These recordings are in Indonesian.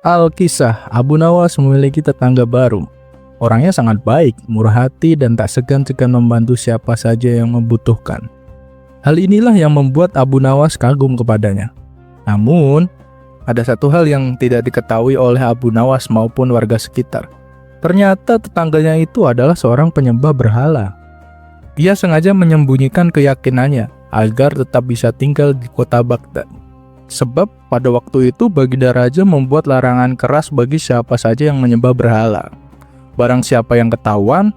Alkisah, Abu Nawas memiliki tetangga baru. Orangnya sangat baik, murah hati, dan tak segan-segan membantu siapa saja yang membutuhkan. Hal inilah yang membuat Abu Nawas kagum kepadanya. Namun, ada satu hal yang tidak diketahui oleh Abu Nawas maupun warga sekitar. Ternyata tetangganya itu adalah seorang penyembah berhala. Dia sengaja menyembunyikan keyakinannya agar tetap bisa tinggal di kota Baghdad. Sebab pada waktu itu Baginda Raja membuat larangan keras bagi siapa saja yang menyembah berhala. Barang siapa yang ketahuan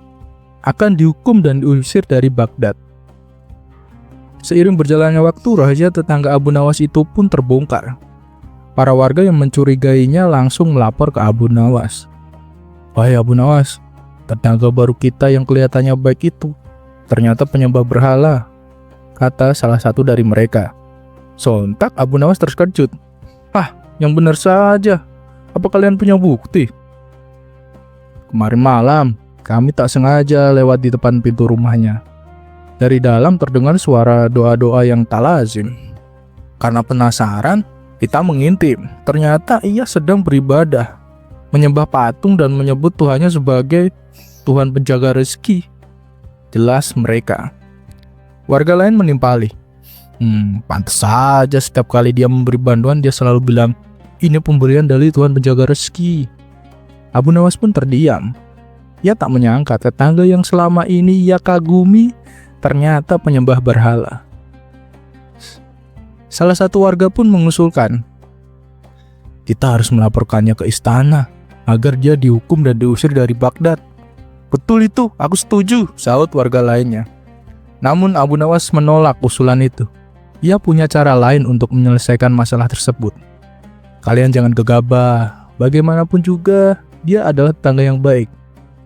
akan dihukum dan diusir dari Baghdad. Seiring berjalannya waktu, rahasia tetangga Abu Nawas itu pun terbongkar. Para warga yang mencurigainya langsung melapor ke Abu Nawas. "Wahai Abu Nawas, tetangga baru kita yang kelihatannya baik itu ternyata penyembah berhala," kata salah satu dari mereka. Sontak Abu Nawas terkejut. "Ah, yang benar saja. Apa kalian punya bukti?" "Kemarin malam, kami tak sengaja lewat di depan pintu rumahnya. Dari dalam terdengar suara doa-doa yang tak lazim. Karena penasaran, kita mengintip. Ternyata ia sedang beribadah, menyembah patung dan menyebut Tuhannya sebagai Tuhan penjaga rezeki," jelas mereka. Warga lain menimpali. Pantas saja setiap kali dia memberi bantuan dia selalu bilang, "Ini pemberian dari Tuhan penjaga rezeki." Abu Nawas pun terdiam. Ia tak menyangka tetangga yang selama ini ia kagumi ternyata penyembah berhala. Salah satu warga pun mengusulkan, "Kita harus melaporkannya ke istana agar dia dihukum dan diusir dari Baghdad." "Betul itu, aku setuju," sahut warga lainnya. Namun Abu Nawas menolak usulan itu. Ia punya cara lain untuk menyelesaikan masalah tersebut. "Kalian jangan gegabah, bagaimanapun juga dia adalah tetangga yang baik.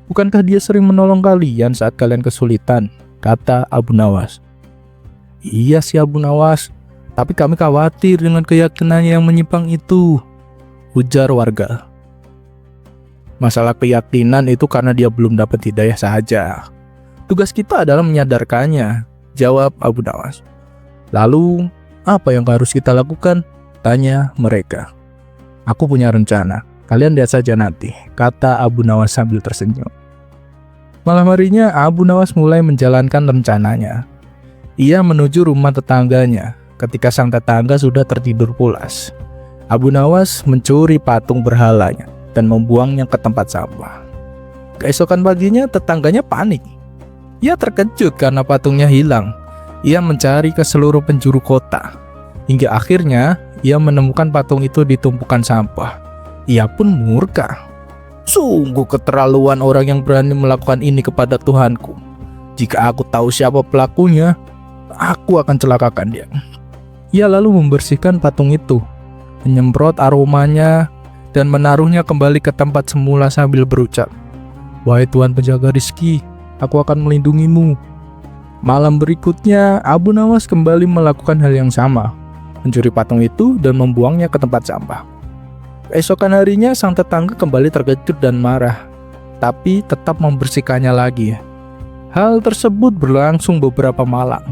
Bukankah dia sering menolong kalian saat kalian kesulitan?" kata Abu Nawas. "Iya sih Abu Nawas, tapi kami khawatir dengan keyakinannya yang menyimpang itu," ujar warga. "Masalah keyakinan itu karena dia belum dapat hidayah saja. Tugas kita adalah menyadarkannya," jawab Abu Nawas. "Lalu, apa yang harus kita lakukan?" tanya mereka. "Aku punya rencana, kalian lihat saja nanti," kata Abu Nawas sambil tersenyum. Malam harinya Abu Nawas mulai menjalankan rencananya. Ia menuju rumah tetangganya ketika sang tetangga sudah tertidur pulas. Abu Nawas mencuri patung berhalanya dan membuangnya ke tempat sampah. Keesokan paginya tetangganya panik. Ia terkejut karena patungnya hilang. Ia mencari ke seluruh penjuru kota. Hingga akhirnya ia menemukan patung itu di tumpukan sampah. Ia pun murka. "Sungguh keterlaluan orang yang berani melakukan ini kepada Tuhanku. Jika aku tahu siapa pelakunya, aku akan celakakan dia." Ia lalu membersihkan patung itu, menyemprot aromanya, dan menaruhnya kembali ke tempat semula sambil berucap, "Wahai Tuhan penjaga rizki, aku akan melindungimu." Malam berikutnya, Abu Nawas kembali melakukan hal yang sama, mencuri patung itu dan membuangnya ke tempat sampah. Keesokan harinya, sang tetangga kembali terkejut dan marah, tapi tetap membersihkannya lagi. Hal tersebut berlangsung beberapa malam.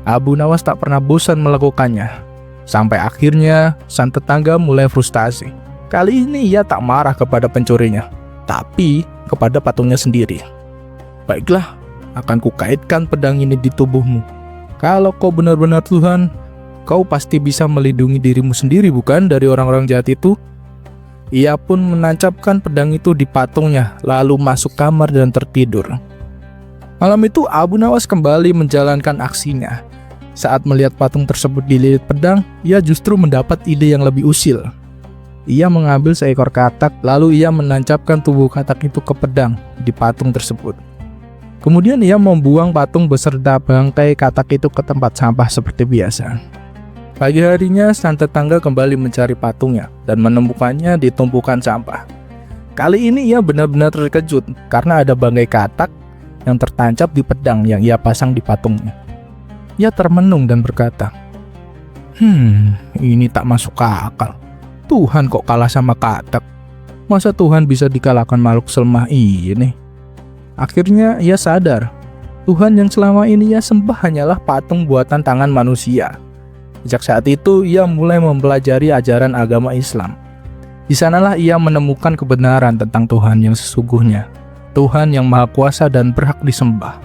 Abu Nawas tak pernah bosan melakukannya. Sampai akhirnya, sang tetangga mulai frustasi. Kali ini ia tak marah kepada pencurinya, tapi kepada patungnya sendiri. "Baiklah, akan kukaitkan pedang ini di tubuhmu. Kalau kau benar-benar Tuhan, kau pasti bisa melindungi dirimu sendiri, bukan, dari orang-orang jahat itu?" Ia pun menancapkan pedang itu di patungnya, lalu masuk kamar dan tertidur. Malam itu Abu Nawas kembali menjalankan aksinya. Saat melihat patung tersebut dililit pedang, ia justru mendapat ide yang lebih usil. Ia mengambil seekor katak, lalu ia menancapkan tubuh katak itu ke pedang di patung tersebut. Kemudian ia membuang patung beserta bangkai katak itu ke tempat sampah seperti biasa. Pagi harinya, sang tetangga kembali mencari patungnya dan menemukannya di tumpukan sampah. Kali ini ia benar-benar terkejut karena ada bangkai katak yang tertancap di pedang yang ia pasang di patungnya. Ia termenung dan berkata, "Ini tak masuk akal. Tuhan kok kalah sama katak? Masa Tuhan bisa dikalahkan makhluk selemah ini?" Akhirnya ia sadar, Tuhan yang selama ini ia sembah hanyalah patung buatan tangan manusia. Sejak saat itu ia mulai mempelajari ajaran agama Islam. Di sanalah ia menemukan kebenaran tentang Tuhan yang sesungguhnya, Tuhan yang Maha Kuasa dan berhak disembah.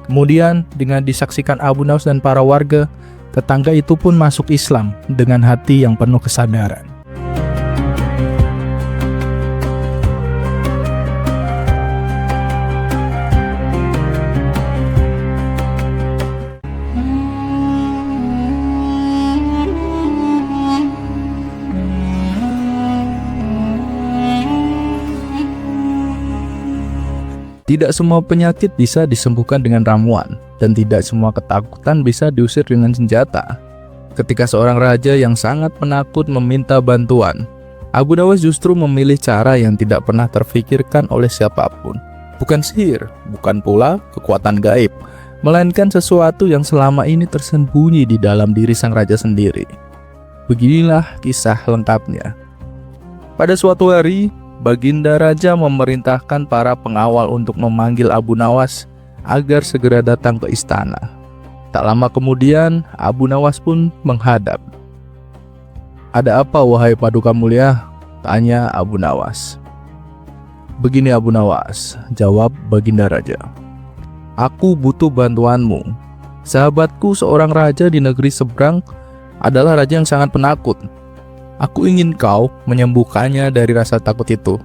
Kemudian dengan disaksikan Abu Nawas dan para warga, tetangga itu pun masuk Islam dengan hati yang penuh kesadaran. Tidak semua penyakit bisa disembuhkan dengan ramuan, dan tidak semua ketakutan bisa diusir dengan senjata. Ketika seorang raja yang sangat penakut meminta bantuan, Abu Nawas justru memilih cara yang tidak pernah terfikirkan oleh siapapun. Bukan sihir, bukan pula kekuatan gaib, melainkan sesuatu yang selama ini tersembunyi di dalam diri sang raja sendiri. Beginilah kisah lengkapnya. Pada suatu hari, Baginda Raja memerintahkan para pengawal untuk memanggil Abu Nawas agar segera datang ke istana. Tak lama kemudian, Abu Nawas pun menghadap. "Ada apa, wahai Paduka Mulia?" tanya Abu Nawas. "Begini Abu Nawas," jawab Baginda Raja. "Aku butuh bantuanmu. Sahabatku seorang raja di negeri seberang adalah raja yang sangat penakut. Aku ingin kau menyembuhkannya dari rasa takut itu."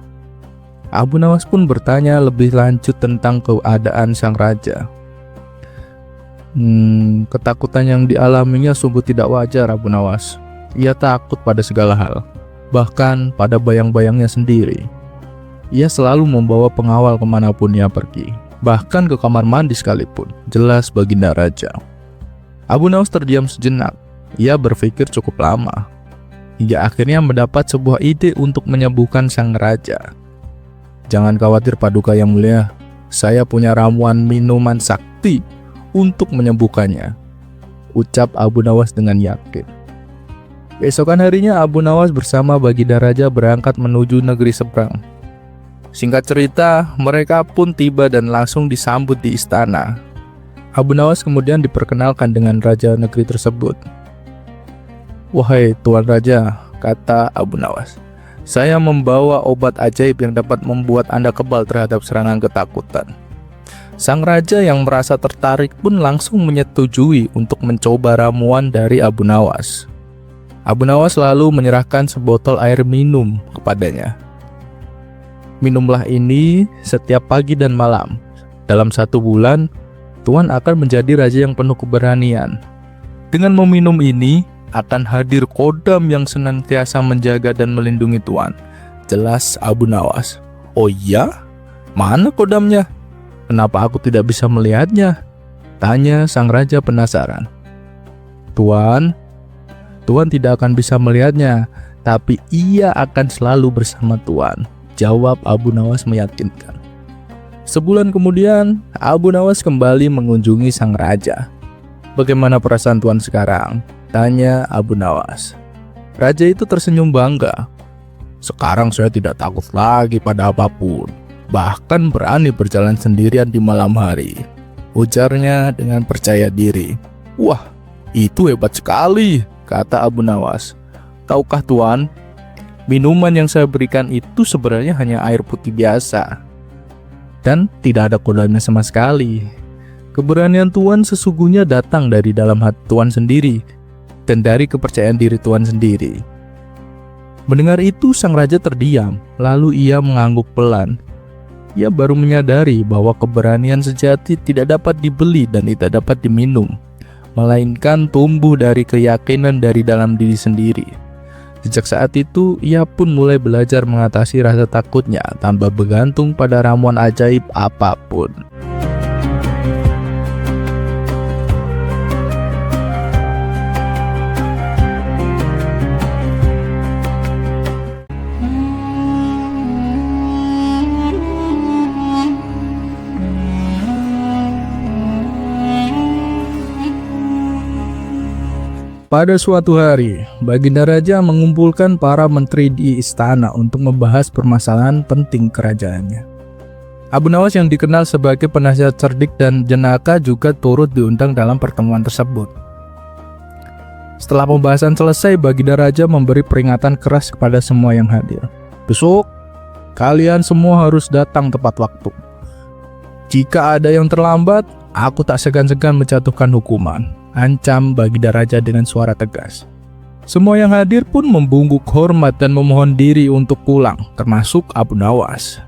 Abu Nawas pun bertanya lebih lanjut tentang keadaan sang raja. Ketakutan yang dialaminya sungguh tidak wajar, Abu Nawas. Ia takut pada segala hal, bahkan pada bayang-bayangnya sendiri. Ia selalu membawa pengawal kemanapun ia pergi, bahkan ke kamar mandi sekalipun, jelas Baginda Raja. Abu Nawas terdiam sejenak. Ia berpikir cukup lama. Hingga akhirnya mendapat sebuah ide untuk menyembuhkan sang raja. "Jangan khawatir Paduka yang mulia, saya punya ramuan minuman sakti untuk menyembuhkannya," ucap Abu Nawas dengan yakin. Keesokan harinya Abu Nawas bersama Baginda Raja berangkat menuju negeri seberang. Singkat cerita, mereka pun tiba dan langsung disambut di istana. Abu Nawas kemudian diperkenalkan dengan raja negeri tersebut. "Wahai Tuan Raja," kata Abu Nawas, "saya membawa obat ajaib yang dapat membuat Anda kebal terhadap serangan ketakutan." Sang raja yang merasa tertarik pun langsung menyetujui untuk mencoba ramuan dari Abu Nawas. Abu Nawas lalu menyerahkan sebotol air minum kepadanya. "Minumlah ini setiap pagi dan malam. Dalam 1 bulan, Tuan akan menjadi raja yang penuh keberanian. Dengan meminum ini, akan hadir kodam yang senantiasa menjaga dan melindungi Tuan," jelas Abu Nawas. "Oh iya? Mana kodamnya? Kenapa aku tidak bisa melihatnya?" tanya sang raja penasaran. Tuan tidak akan bisa melihatnya, tapi ia akan selalu bersama Tuan," jawab Abu Nawas meyakinkan. Sebulan kemudian, Abu Nawas kembali mengunjungi sang raja. "Bagaimana perasaan Tuan sekarang?" tanya Abu Nawas. Raja itu tersenyum bangga. "Sekarang saya tidak takut lagi pada apapun, bahkan berani berjalan sendirian di malam hari," ujarnya dengan percaya diri. "Wah, itu hebat sekali," kata Abu Nawas. "Tahukah Tuan, minuman yang saya berikan itu sebenarnya hanya air putih biasa, dan tidak ada kodamnya sama sekali. Keberanian Tuan sesungguhnya datang dari dalam hati Tuan sendiri, dan dari kepercayaan diri Tuan sendiri." Mendengar itu, sang raja terdiam, lalu ia mengangguk pelan. Ia baru menyadari bahwa keberanian sejati tidak dapat dibeli dan tidak dapat diminum, melainkan tumbuh dari keyakinan dari dalam diri sendiri. Sejak saat itu, ia pun mulai belajar mengatasi rasa takutnya tanpa bergantung pada ramuan ajaib apapun. Pada suatu hari, Baginda Raja mengumpulkan para menteri di istana untuk membahas permasalahan penting kerajaannya. Abu Nawas yang dikenal sebagai penasihat cerdik dan jenaka juga turut diundang dalam pertemuan tersebut. Setelah pembahasan selesai, Baginda Raja memberi peringatan keras kepada semua yang hadir. Besok, kalian semua harus datang tepat waktu. Jika ada yang terlambat, aku tak segan-segan menjatuhkan hukuman, ancam Baginda Raja dengan suara tegas. Semua yang hadir pun membungkuk hormat dan memohon diri untuk pulang, termasuk Abu Nawas.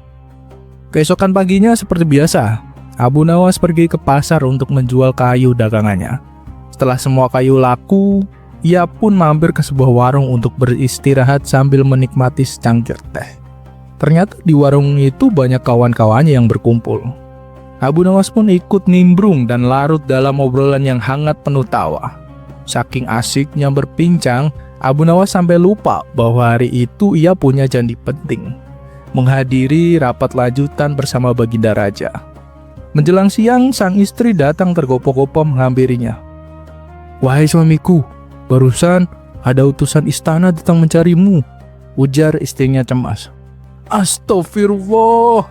Keesokan paginya seperti biasa, Abu Nawas pergi ke pasar untuk menjual kayu dagangannya. Setelah semua kayu laku, ia pun mampir ke sebuah warung untuk beristirahat sambil menikmati secangkir teh. Ternyata di warung itu banyak kawan-kawannya yang berkumpul. Abu Nawas pun ikut nimbrung dan larut dalam obrolan yang hangat penuh tawa. Saking asiknya berbincang, Abu Nawas sampai lupa bahwa hari itu ia punya janji penting, menghadiri rapat lanjutan bersama Baginda Raja. Menjelang siang, sang istri datang tergopoh-gopoh menghampirinya. "Wahai suamiku, barusan ada utusan istana datang mencarimu," ujar istrinya cemas. "Astagfirullah,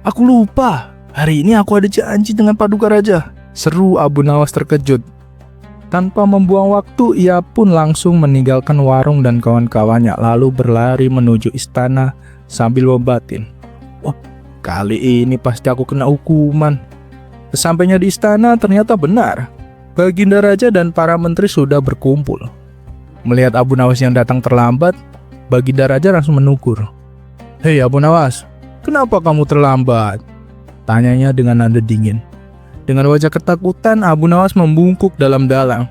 aku lupa. Hari ini aku ada janji dengan Paduka Raja," seru Abu Nawas terkejut. Tanpa membuang waktu, ia pun langsung meninggalkan warung dan kawan-kawannya, lalu berlari menuju istana sambil membatin, "Wah, kali ini pasti aku kena hukuman." Sesampainya di istana, ternyata benar. Baginda Raja dan para menteri sudah berkumpul. Melihat Abu Nawas yang datang terlambat, Baginda Raja langsung menegur. "Hei Abu Nawas, kenapa kamu terlambat?" tanyanya dengan nada dingin. Dengan wajah ketakutan, Abu Nawas membungkuk dalam-dalam.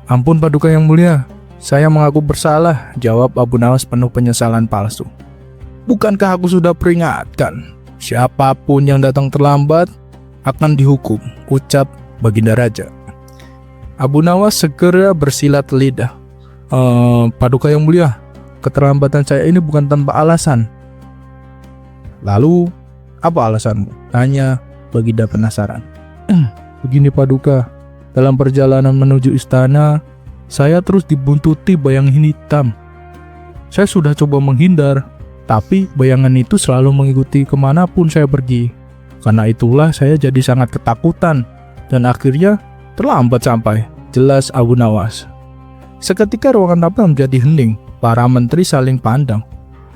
"Ampun Paduka yang mulia, saya mengaku bersalah," jawab Abu Nawas penuh penyesalan palsu. "Bukankah aku sudah peringatkan? Siapapun yang datang terlambat akan dihukum," ucap Baginda Raja. Abu Nawas segera bersilat lidah. Paduka yang mulia, keterlambatan saya ini bukan tanpa alasan." "Lalu, apa alasanmu?" tanya Baginda penasaran. "Begini Paduka, dalam perjalanan menuju istana, saya terus dibuntuti bayangan hitam. Saya sudah coba menghindar, tapi bayangan itu selalu mengikuti kemanapun saya pergi. Karena itulah saya jadi sangat ketakutan, dan akhirnya terlambat sampai," jelas Abu Nawas. Seketika ruangan tamu menjadi hening. Para menteri saling pandang.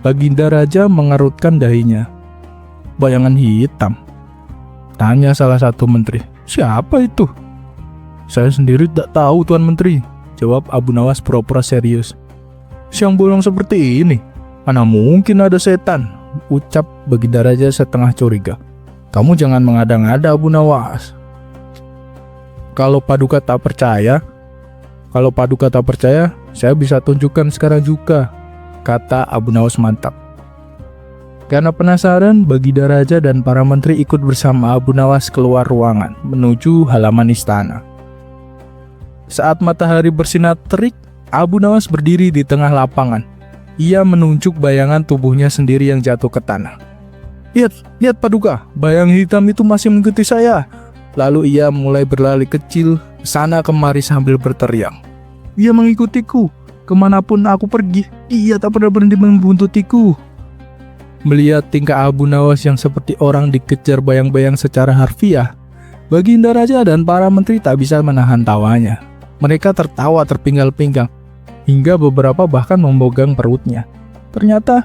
Baginda Raja mengerutkan dahinya. "Bayangan hitam?" tanya salah satu menteri. "Siapa itu?" "Saya sendiri tak tahu Tuan Menteri," jawab Abu Nawas pura-pura serius. "Siang bolong seperti ini, mana mungkin ada setan?" ucap Baginda Raja setengah curiga. "Kamu jangan mengada-ngada Abu Nawas. Kalau Paduka tak percaya, saya bisa tunjukkan sekarang juga," kata Abu Nawas mantap. Karena penasaran, Baginda Raja dan para menteri ikut bersama Abu Nawas keluar ruangan menuju halaman istana. Saat matahari bersinar terik, Abu Nawas berdiri di tengah lapangan. Ia menunjuk bayangan tubuhnya sendiri yang jatuh ke tanah. Lihat Paduka, bayangan hitam itu masih mengikuti saya." Lalu ia mulai berlari kecil sana kemari sambil berteriak. "Dia mengikutiku, kemanapun aku pergi, dia tak pernah berhenti membuntutiku." Melihat tingkah Abu Nawas yang seperti orang dikejar bayang-bayang secara harfiah, Baginda Raja dan para menteri tak bisa menahan tawanya. Mereka tertawa terpinggal-pinggang, hingga beberapa bahkan memegang perutnya. Ternyata,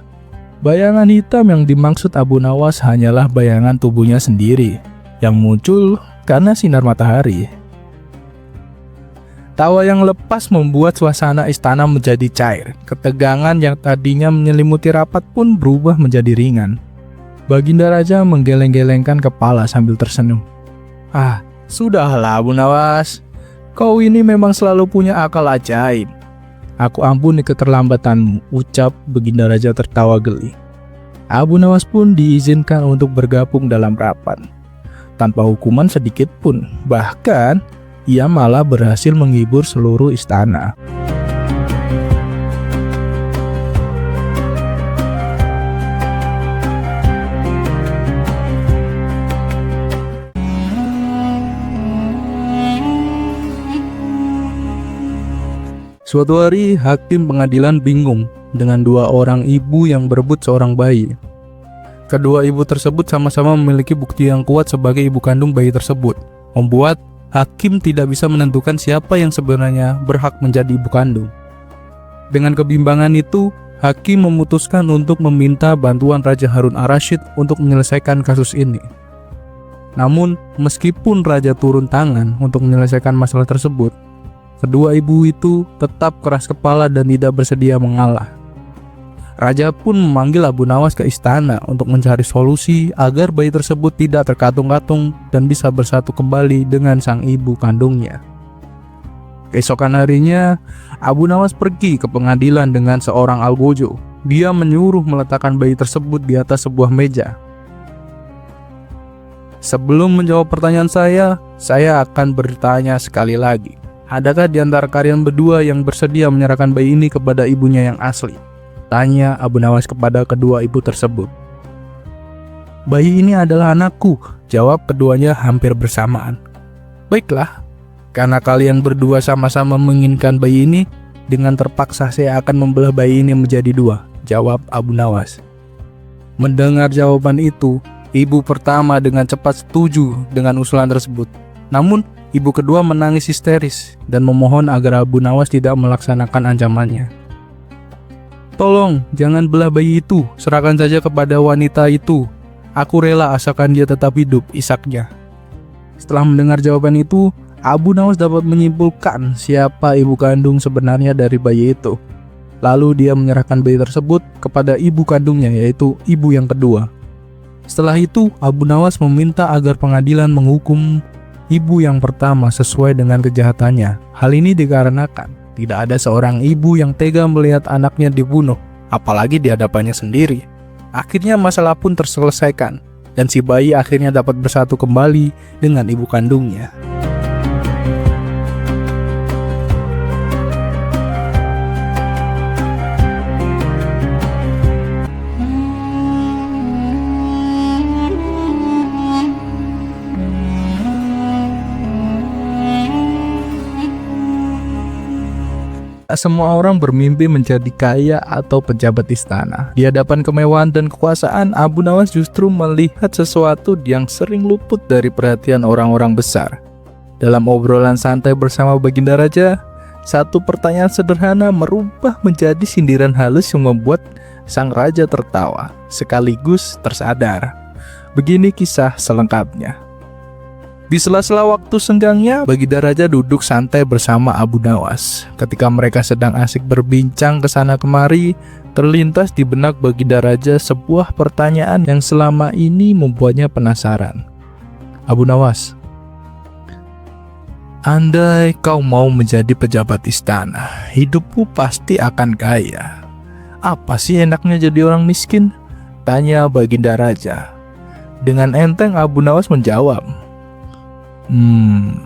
bayangan hitam yang dimaksud Abu Nawas hanyalah bayangan tubuhnya sendiri, yang muncul karena sinar matahari. Tawa yang lepas membuat suasana istana menjadi cair. Ketegangan yang tadinya menyelimuti rapat pun berubah menjadi ringan. Baginda Raja menggeleng-gelengkan kepala sambil tersenyum. Sudahlah Abu Nawas. Kau ini memang selalu punya akal ajaib. Aku ampuni keterlambatanmu, ucap Baginda Raja tertawa geli. Abu Nawas pun diizinkan untuk bergabung dalam rapat. Tanpa hukuman sedikit pun. Bahkan, ia malah berhasil menghibur seluruh istana. Suatu hari, hakim pengadilan bingung dengan dua orang ibu yang berebut seorang bayi. Kedua ibu tersebut sama-sama memiliki bukti yang kuat sebagai ibu kandung bayi tersebut, membuat hakim tidak bisa menentukan siapa yang sebenarnya berhak menjadi ibu kandung. Dengan kebimbangan itu, hakim memutuskan untuk meminta bantuan Raja Harun ar-Rasyid untuk menyelesaikan kasus ini. Namun, meskipun Raja turun tangan untuk menyelesaikan masalah tersebut, kedua ibu itu tetap keras kepala dan tidak bersedia mengalah. Raja pun memanggil Abu Nawas ke istana untuk mencari solusi agar bayi tersebut tidak terkatung-katung dan bisa bersatu kembali dengan sang ibu kandungnya. Keesokan harinya, Abu Nawas pergi ke pengadilan dengan seorang algojo. Dia menyuruh meletakkan bayi tersebut di atas sebuah meja. Sebelum menjawab pertanyaan saya akan bertanya sekali lagi. Adakah di antara kalian berdua yang bersedia menyerahkan bayi ini kepada ibunya yang asli? Tanya Abu Nawas kepada kedua ibu tersebut. Bayi ini adalah anakku, jawab keduanya hampir bersamaan. Baiklah, karena kalian berdua sama-sama menginginkan bayi ini, dengan terpaksa saya akan membelah bayi ini menjadi dua, jawab Abu Nawas. Mendengar jawaban itu, ibu pertama dengan cepat setuju dengan usulan tersebut. Namun, ibu kedua menangis histeris dan memohon agar Abu Nawas tidak melaksanakan ancamannya. Tolong, jangan belah bayi itu, serahkan saja kepada wanita itu. Aku rela asalkan dia tetap hidup, isaknya. Setelah mendengar jawaban itu, Abu Nawas dapat menyimpulkan siapa ibu kandung sebenarnya dari bayi itu. Lalu dia menyerahkan bayi tersebut kepada ibu kandungnya, yaitu ibu yang kedua. Setelah itu, Abu Nawas meminta agar pengadilan menghukum ibu yang pertama sesuai dengan kejahatannya. Hal ini dikarenakan tidak ada seorang ibu yang tega melihat anaknya dibunuh, apalagi di hadapannya sendiri. Akhirnya masalah pun terselesaikan, dan si bayi akhirnya dapat bersatu kembali dengan ibu kandungnya. Semua orang bermimpi menjadi kaya atau pejabat istana. Di hadapan kemewahan dan kekuasaan, Abu Nawas justru melihat sesuatu yang sering luput dari perhatian orang-orang besar. Dalam obrolan santai bersama Baginda Raja, satu pertanyaan sederhana merubah menjadi sindiran halus yang membuat sang raja tertawa, sekaligus tersadar. Begini kisah selengkapnya. Di sela-sela waktu senggangnya, Baginda Raja duduk santai bersama Abu Nawas. Ketika mereka sedang asik berbincang kesana kemari, terlintas di benak Baginda Raja sebuah pertanyaan yang selama ini membuatnya penasaran. Abu Nawas, andai kau mau menjadi pejabat istana, hidupmu pasti akan kaya. Apa sih enaknya jadi orang miskin? Tanya Baginda Raja. Dengan enteng Abu Nawas menjawab,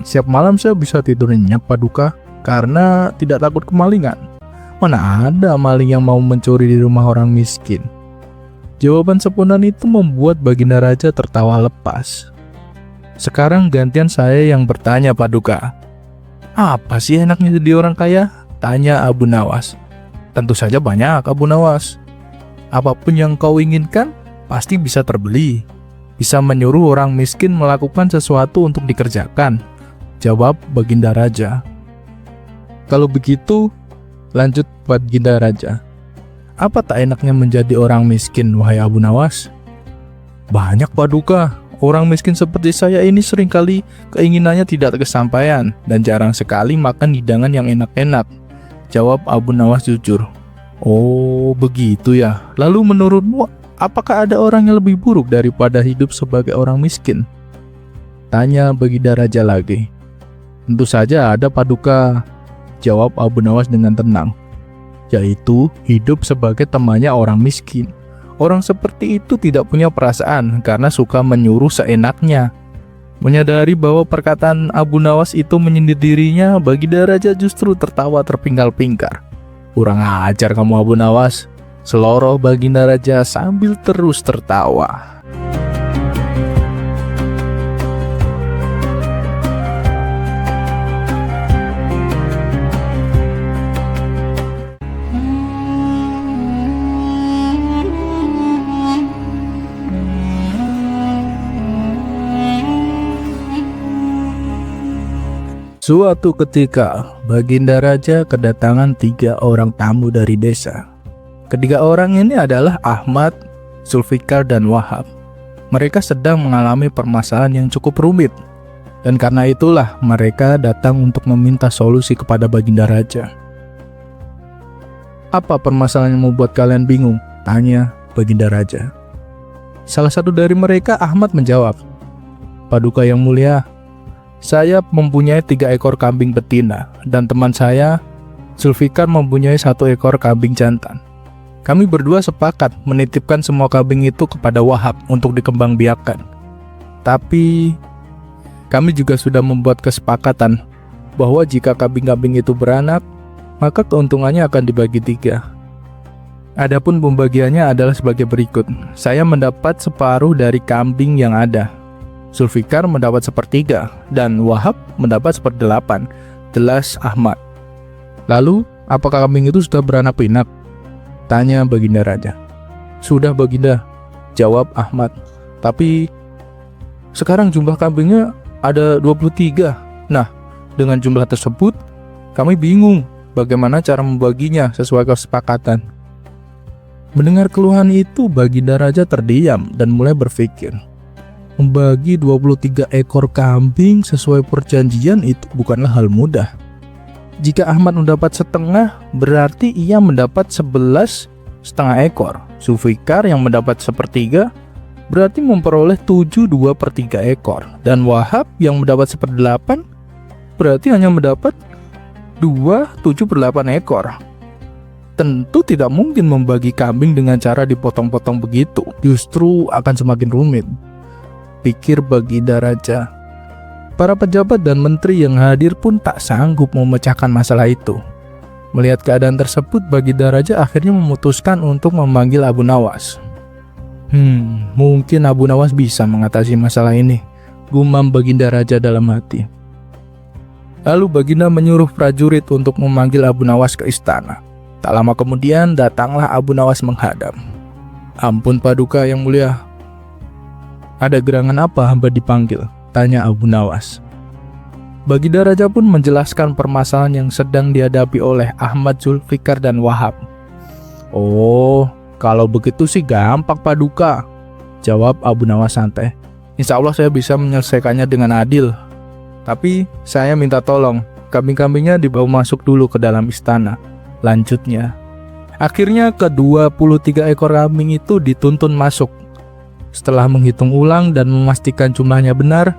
Siap malam saya bisa tidur nyenyak Paduka, karena tidak takut kemalingan. Mana ada maling yang mau mencuri di rumah orang miskin. Jawaban spontan itu membuat Baginda Raja tertawa lepas. Sekarang gantian saya yang bertanya Paduka. Apa sih enaknya jadi orang kaya? Tanya Abu Nawas. Tentu saja banyak Abu Nawas. Apapun yang kau inginkan pasti bisa terbeli. Bisa menyuruh orang miskin melakukan sesuatu untuk dikerjakan, jawab Baginda Raja. Kalau begitu, lanjut Baginda Raja. Apa tak enaknya menjadi orang miskin, wahai Abu Nawas? Banyak Paduka, orang miskin seperti saya ini seringkali keinginannya tidak tersampaian dan jarang sekali makan hidangan yang enak-enak, jawab Abu Nawas jujur. Oh begitu ya, lalu menurutmu apakah ada orang yang lebih buruk daripada hidup sebagai orang miskin? Tanya Baginda Raja lagi. Tentu saja ada Paduka, jawab Abu Nawas dengan tenang. Yaitu hidup sebagai temannya orang miskin. Orang seperti itu tidak punya perasaan karena suka menyuruh seenaknya. Menyadari bahwa perkataan Abu Nawas itu menyindir dirinya, Baginda Raja justru tertawa terpingkal-pingkar. Kurang ajar kamu Abu Nawas, seloroh Baginda Raja sambil terus tertawa. Suatu ketika, Baginda Raja kedatangan 3 orang tamu dari desa. Ketiga orang ini adalah Ahmad, Zulfikar, dan Wahab. Mereka sedang mengalami permasalahan yang cukup rumit. Dan karena itulah mereka datang untuk meminta solusi kepada Baginda Raja. "Apa permasalahan yang membuat kalian bingung?" tanya Baginda Raja. Salah satu dari mereka, Ahmad, menjawab, "Paduka yang mulia, saya mempunyai 3 ekor kambing betina dan teman saya, Zulfikar, mempunyai 1 ekor kambing jantan. Kami berdua sepakat menitipkan semua kambing itu kepada Wahab untuk dikembangbiakkan. Tapi kami juga sudah membuat kesepakatan bahwa jika kambing-kambing itu beranak, maka keuntungannya akan dibagi 3. Adapun pembagiannya adalah sebagai berikut. Saya mendapat separuh dari kambing yang ada. Zulfikar mendapat 1/3 dan Wahab mendapat 1/8, jelas Ahmad. "Lalu, apakah kambing itu sudah beranak pinak?" tanya Baginda Raja. "Sudah, Baginda," jawab Ahmad. "Tapi sekarang jumlah kambingnya ada 23. Nah, dengan jumlah tersebut, kami bingung bagaimana cara membaginya sesuai kesepakatan." Mendengar keluhan itu, Baginda Raja terdiam dan mulai berpikir. Membagi 23 ekor kambing sesuai perjanjian itu bukanlah hal mudah. Jika Ahmad mendapat setengah, berarti ia mendapat 11,5 ekor. Zulfikar yang mendapat 1/3 berarti memperoleh 7/2/3 ekor. Dan Wahab yang mendapat 1/8 berarti hanya mendapat 2/7/8 ekor. Tentu tidak mungkin membagi kambing dengan cara dipotong-potong begitu. Justru akan semakin rumit, pikir Baginda Raja. Para pejabat dan menteri yang hadir pun tak sanggup memecahkan masalah itu. Melihat keadaan tersebut, Baginda Raja akhirnya memutuskan untuk memanggil Abu Nawas. Mungkin Abu Nawas bisa mengatasi masalah ini, gumam Baginda Raja dalam hati. Lalu Baginda menyuruh prajurit untuk memanggil Abu Nawas ke istana. Tak lama kemudian datanglah Abu Nawas menghadap. "Ampun Paduka yang mulia, ada gerangan apa hamba dipanggil?" tanya Abu Nawas. Baginda Raja pun menjelaskan permasalahan yang sedang dihadapi oleh Ahmad, Zulfikar, dan Wahab. "Oh, kalau begitu sih gampang Paduka," jawab Abu Nawas santai. "Insya Allah saya bisa menyelesaikannya dengan adil. Tapi saya minta tolong, kambing-kambingnya dibawa masuk dulu ke dalam istana," lanjutnya. Akhirnya ke-23 ekor kambing itu dituntun masuk. Setelah menghitung ulang dan memastikan jumlahnya benar,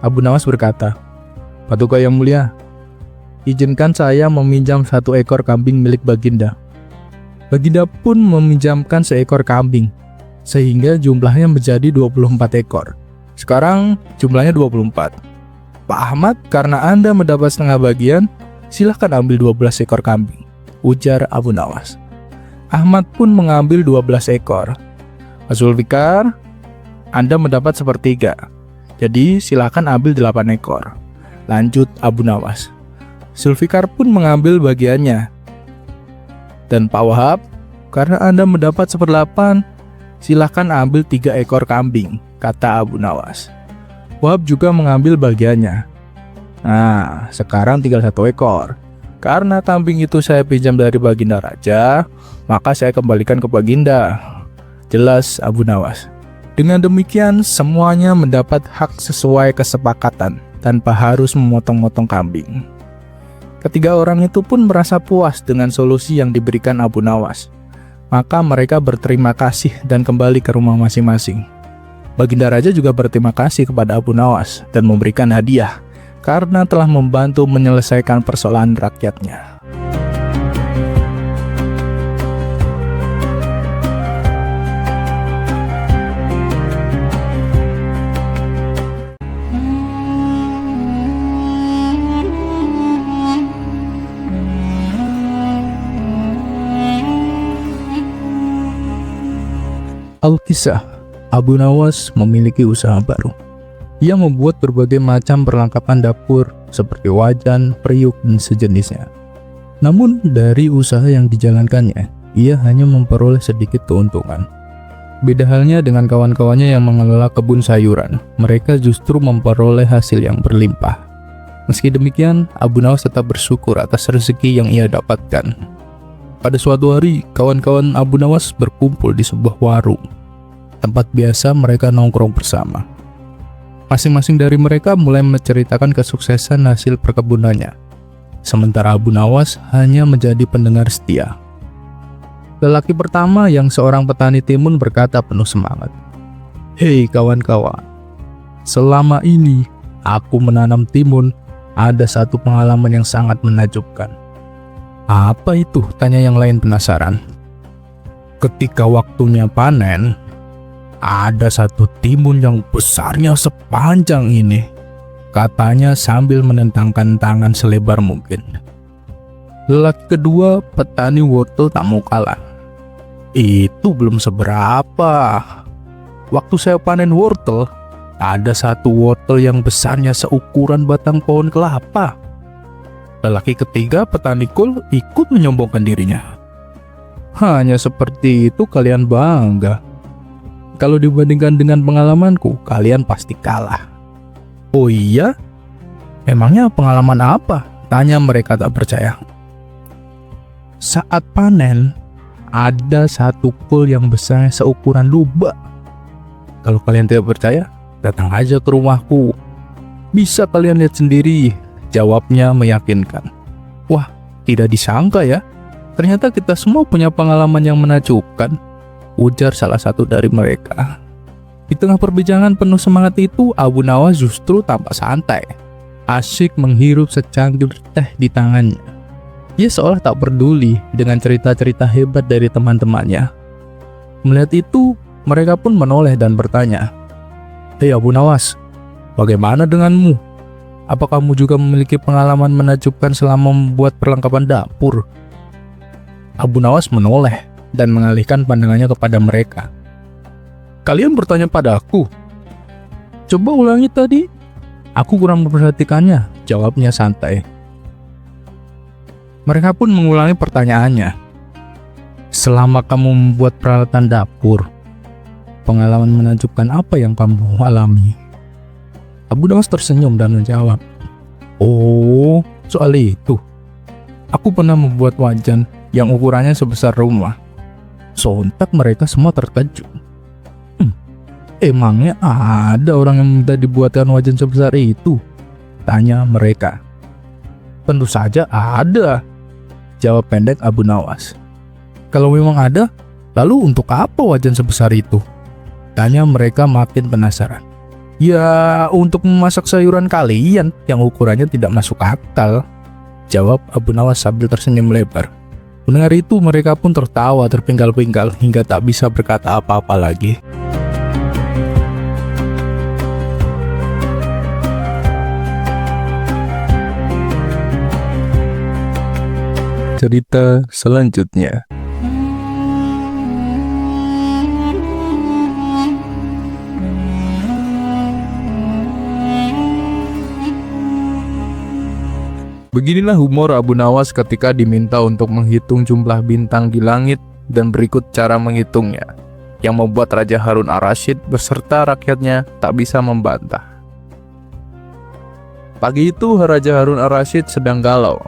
Abu Nawas berkata, "Paduka yang mulia, izinkan saya meminjam 1 ekor kambing milik Baginda." Baginda pun meminjamkan seekor kambing, sehingga jumlahnya menjadi 24 ekor. Sekarang jumlahnya 24. "Pak Ahmad, karena Anda mendapat setengah bagian, silahkan ambil 12 ekor kambing," ujar Abu Nawas. Ahmad pun mengambil 12 ekor. "Zulfikar, Anda mendapat 1/3, jadi silakan ambil 8 ekor," lanjut Abu Nawas. Zulfikar pun mengambil bagiannya. "Dan Pak Wahab, karena Anda mendapat 1/8, silakan ambil 3 ekor kambing," kata Abu Nawas. Wahab juga mengambil bagiannya. "Nah, sekarang tinggal 1 ekor. Karena kambing itu saya pinjam dari Baginda Raja, maka saya kembalikan ke Baginda," jelas Abu Nawas. Dengan demikian, semuanya mendapat hak sesuai kesepakatan tanpa harus memotong-motong kambing. Ketiga orang itu pun merasa puas dengan solusi yang diberikan Abu Nawas. Maka mereka berterima kasih dan kembali ke rumah masing-masing. Baginda Raja juga berterima kasih kepada Abu Nawas dan memberikan hadiah karena telah membantu menyelesaikan persoalan rakyatnya. Al-Kisah, Abu Nawas memiliki usaha baru. Ia membuat berbagai macam perlengkapan dapur seperti wajan, periuk, dan sejenisnya. Namun dari usaha yang dijalankannya, ia hanya memperoleh sedikit keuntungan. Beda halnya dengan kawan-kawannya yang mengelola kebun sayuran, mereka justru memperoleh hasil yang berlimpah. Meski demikian, Abu Nawas tetap bersyukur atas rezeki yang ia dapatkan. Pada suatu hari, kawan-kawan Abu Nawas berkumpul di sebuah warung, tempat biasa mereka nongkrong bersama. Masing-masing dari mereka mulai menceritakan kesuksesan hasil perkebunannya, sementara Abu Nawas hanya menjadi pendengar setia. Lelaki pertama yang seorang petani timun berkata penuh semangat, "Hei kawan-kawan, selama ini aku menanam timun, ada satu pengalaman yang sangat menakjubkan." "Apa itu?" tanya yang lain penasaran. "Ketika waktunya panen, ada satu timun yang besarnya sepanjang ini," katanya sambil menentangkan tangan selebar mungkin. Lelaki kedua, petani wortel, tak mau kalah. "Itu belum seberapa. Waktu saya panen wortel, ada satu wortel yang besarnya seukuran batang pohon kelapa." Lelaki ketiga, petani kol, ikut menyombongkan dirinya. "Hanya seperti itu kalian bangga? Kalau dibandingkan dengan pengalamanku, kalian pasti kalah." "Oh iya? Emangnya pengalaman apa?" tanya mereka tak percaya. "Saat panen, ada satu kol yang besar seukuran lubak. Kalau kalian tidak percaya, datang aja ke rumahku. Bisa kalian lihat sendiri," jawabnya meyakinkan. "Wah, tidak disangka ya. Ternyata kita semua punya pengalaman yang menakjubkan," ujar salah satu dari mereka. Di tengah perbincangan penuh semangat itu, Abu Nawas justru tampak santai, asyik menghirup secangkir teh di tangannya. Ia seolah tak peduli dengan cerita-cerita hebat dari teman-temannya. Melihat itu, mereka pun menoleh dan bertanya, "Hei Abu Nawas, bagaimana denganmu? Apa kamu juga memiliki pengalaman menakjubkan selama membuat perlengkapan dapur?" Abu Nawas menoleh dan mengalihkan pandangannya kepada mereka. "Kalian bertanya padaku? Coba ulangi tadi. Aku kurang memperhatikannya," jawabnya santai. Mereka pun mengulangi pertanyaannya. "Selama kamu membuat peralatan dapur, pengalaman menakjubkan apa yang kamu alami?" Abu Nawas tersenyum dan menjawab, "Oh, soal itu. Aku pernah membuat wajan yang ukurannya sebesar rumah." Sontak mereka semua terkejut. "Emangnya ada orang yang minta dibuatkan wajan sebesar itu?" tanya mereka. "Tentu saja ada," jawab pendek Abu Nawas. "Kalau memang ada, lalu untuk apa wajan sebesar itu?" tanya mereka makin penasaran. "Ya, untuk memasak sayuran kalian yang ukurannya tidak masuk akal," jawab Abu Nawas sambil tersenyum lebar. Mendengar itu, mereka pun tertawa terpinggal-pinggal hingga tak bisa berkata apa-apa lagi. Cerita selanjutnya. Beginilah humor Abu Nawas ketika diminta untuk menghitung jumlah bintang di langit, dan berikut cara menghitungnya, yang membuat Raja Harun Ar-Rasyid beserta rakyatnya tak bisa membantah. Pagi itu Raja Harun Ar-Rasyid sedang galau.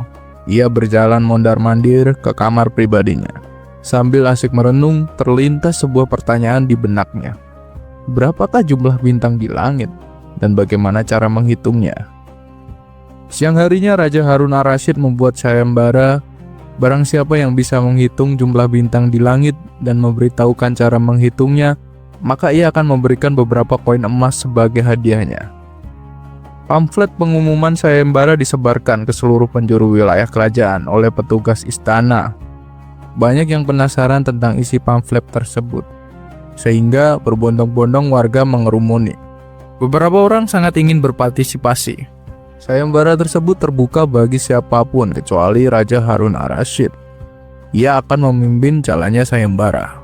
Ia berjalan mondar-mandir ke kamar pribadinya. Sambil asik merenung, terlintas sebuah pertanyaan di benaknya. Berapakah jumlah bintang di langit, dan bagaimana cara menghitungnya? Siang harinya Raja Harun Ar-Rasyid membuat sayembara. Barang siapa yang bisa menghitung jumlah bintang di langit dan memberitahukan cara menghitungnya, maka ia akan memberikan beberapa koin emas sebagai hadiahnya. Pamflet pengumuman sayembara disebarkan ke seluruh penjuru wilayah kerajaan oleh petugas istana. Banyak yang penasaran tentang isi pamflet tersebut, sehingga berbondong-bondong warga mengerumuni. Beberapa orang sangat ingin berpartisipasi. Sayembara tersebut terbuka bagi siapapun kecuali Raja Harun Ar-Rasyid. Ia akan memimpin jalannya sayembara.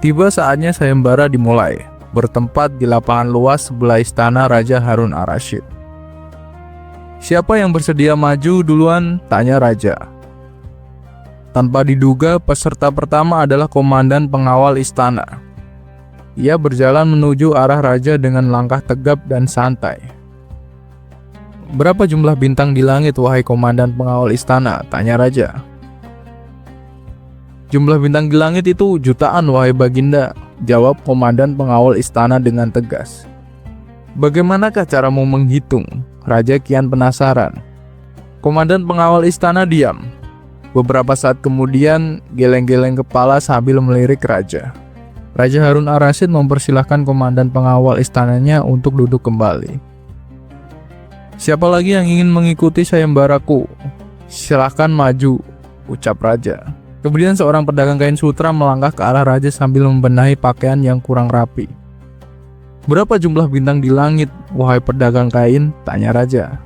Tiba saatnya sayembara dimulai, bertempat di lapangan luas sebelah istana Raja Harun Ar-Rasyid. "Siapa yang bersedia maju duluan?" tanya Raja. Tanpa diduga, peserta pertama adalah komandan pengawal istana. Ia berjalan menuju arah Raja dengan langkah tegap dan santai. "Berapa jumlah bintang di langit, wahai komandan pengawal istana?" tanya Raja. Jumlah bintang di langit itu jutaan, wahai Baginda, jawab komandan pengawal istana dengan tegas. Bagaimanakah caramu menghitung? Raja kian penasaran. Komandan pengawal istana diam. Beberapa saat kemudian, geleng-geleng kepala sambil melirik raja. Raja Harun ar-Rasyid mempersilahkan komandan pengawal istananya untuk duduk kembali. Siapa lagi yang ingin mengikuti sayembaraku? Silahkan maju, ucap raja. Kemudian seorang pedagang kain sutra melangkah ke arah raja sambil membenahi pakaian yang kurang rapi. Berapa jumlah bintang di langit, wahai pedagang kain? Tanya raja.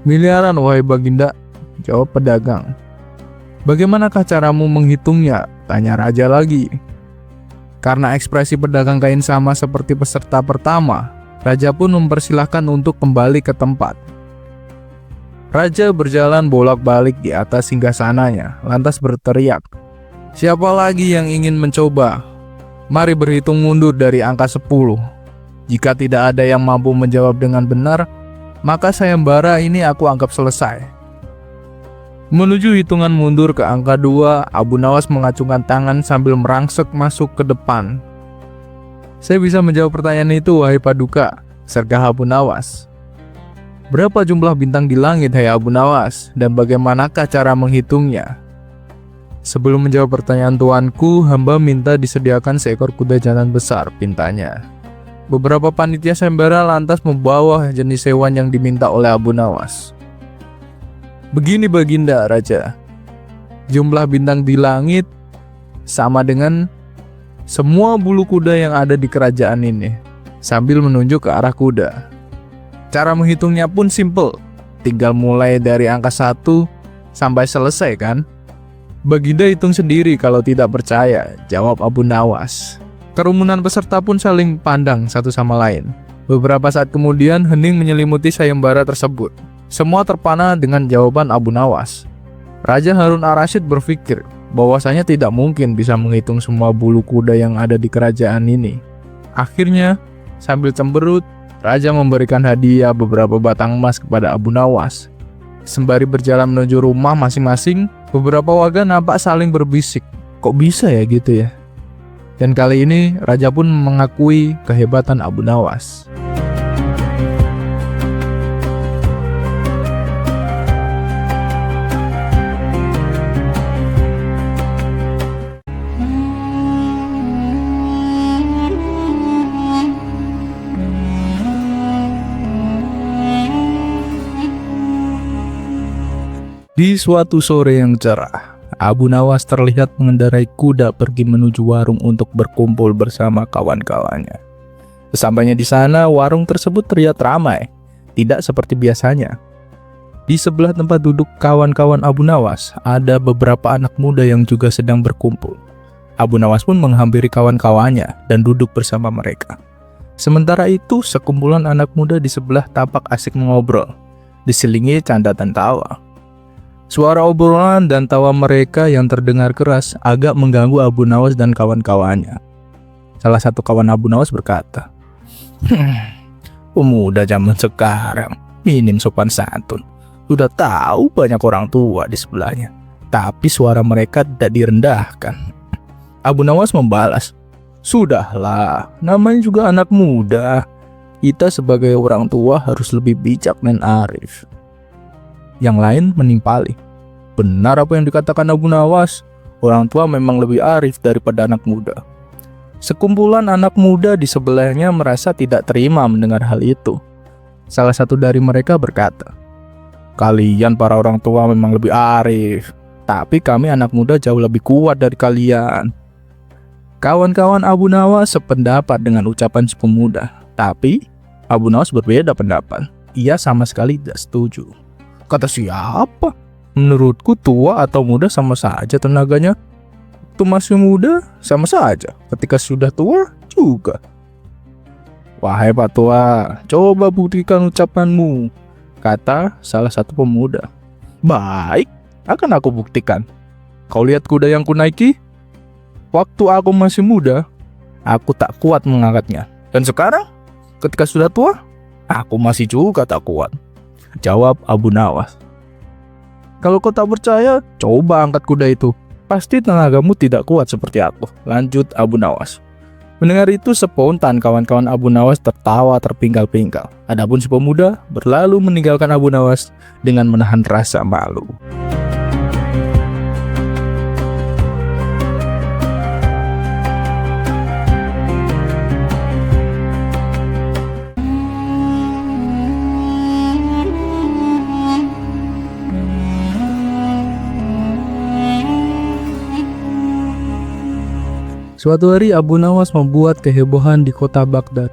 Miliaran, wahai Baginda, jawab pedagang. Bagaimanakah caramu menghitungnya? Tanya raja lagi. Karena ekspresi pedagang kain sama seperti peserta pertama, raja pun mempersilahkan untuk kembali ke tempat. Raja berjalan bolak-balik di atas singgasananya, lantas berteriak, "Siapa lagi yang ingin mencoba? Mari berhitung mundur dari angka 10. Jika tidak ada yang mampu menjawab dengan benar, maka sayembara ini aku anggap selesai." Menuju hitungan mundur ke angka 2, Abu Nawas mengacungkan tangan sambil merangsek masuk ke depan. "Saya bisa menjawab pertanyaan itu, wahai Paduka," sergah Abu Nawas. "Berapa jumlah bintang di langit, hai Abu Nawas, dan bagaimanakah cara menghitungnya?" "Sebelum menjawab pertanyaan tuanku, hamba minta disediakan seekor kuda jantan besar," pintanya. Beberapa panitia sayembara lantas membawa jenis hewan yang diminta oleh Abu Nawas. "Begini Baginda, Raja. Jumlah bintang di langit sama dengan semua bulu kuda yang ada di kerajaan ini," sambil menunjuk ke arah kuda. "Cara menghitungnya pun simple, tinggal mulai dari angka 1 sampai selesai kan?" "Baginda hitung sendiri kalau tidak percaya," jawab Abu Nawas. Kerumunan peserta pun saling pandang satu sama lain. Beberapa saat kemudian hening menyelimuti sayembara tersebut. Semua terpana dengan jawaban Abu Nawas. Raja Harun ar-Rasyid berpikir bahwasanya tidak mungkin bisa menghitung semua bulu kuda yang ada di kerajaan ini. Akhirnya, sambil cemberut, raja memberikan hadiah beberapa batang emas kepada Abu Nawas. Sembari berjalan menuju rumah masing-masing, beberapa warga nampak saling berbisik, "Kok bisa ya gitu ya?" Dan kali ini, raja pun mengakui kehebatan Abu Nawas. Di suatu sore yang cerah, Abu Nawas terlihat mengendarai kuda pergi menuju warung untuk berkumpul bersama kawan-kawannya. Sesampainya di sana, warung tersebut terlihat ramai, tidak seperti biasanya. Di sebelah tempat duduk kawan-kawan Abu Nawas, ada beberapa anak muda yang juga sedang berkumpul. Abu Nawas pun menghampiri kawan-kawannya dan duduk bersama mereka. Sementara itu, sekumpulan anak muda di sebelah tampak asik mengobrol, diselingi canda dan tawa. Suara obrolan dan tawa mereka yang terdengar keras agak mengganggu Abu Nawas dan kawan-kawannya. Salah satu kawan Abu Nawas berkata, "Pemuda zaman sekarang, minim sopan santun. Sudah tahu banyak orang tua di sebelahnya, tapi suara mereka tidak direndahkan." Abu Nawas membalas, "Sudahlah, namanya juga anak muda. Kita sebagai orang tua harus lebih bijak dan arif." Yang lain menimpali, "Benar apa yang dikatakan Abu Nawas. Orang tua memang lebih arif daripada anak muda." Sekumpulan anak muda di sebelahnya merasa tidak terima mendengar hal itu. Salah satu dari mereka berkata, "Kalian para orang tua memang lebih arif, tapi kami anak muda jauh lebih kuat dari kalian." Kawan-kawan Abu Nawas sependapat dengan ucapan si pemuda, tapi Abu Nawas berbeda pendapat. Ia sama sekali tidak setuju. "Kata siapa? Menurutku tua atau muda sama saja tenaganya. Waktu masih muda sama saja, ketika sudah tua juga." "Wahai Pak Tua, coba buktikan ucapanmu," kata salah satu pemuda. "Baik, akan aku buktikan. Kau lihat kuda yang kunaiki? Waktu aku masih muda, aku tak kuat mengangkatnya. Dan sekarang, ketika sudah tua, aku masih juga tak kuat," jawab Abu Nawas. "Kalau kau tak percaya, coba angkat kuda itu. Pasti tenagamu tidak kuat seperti aku, lanjut Abu Nawas. Mendengar itu spontan kawan-kawan Abu Nawas tertawa terpingkal-pingkal. Adapun si pemuda berlalu meninggalkan Abu Nawas dengan menahan rasa malu. Suatu hari Abu Nawas membuat kehebohan di kota Baghdad.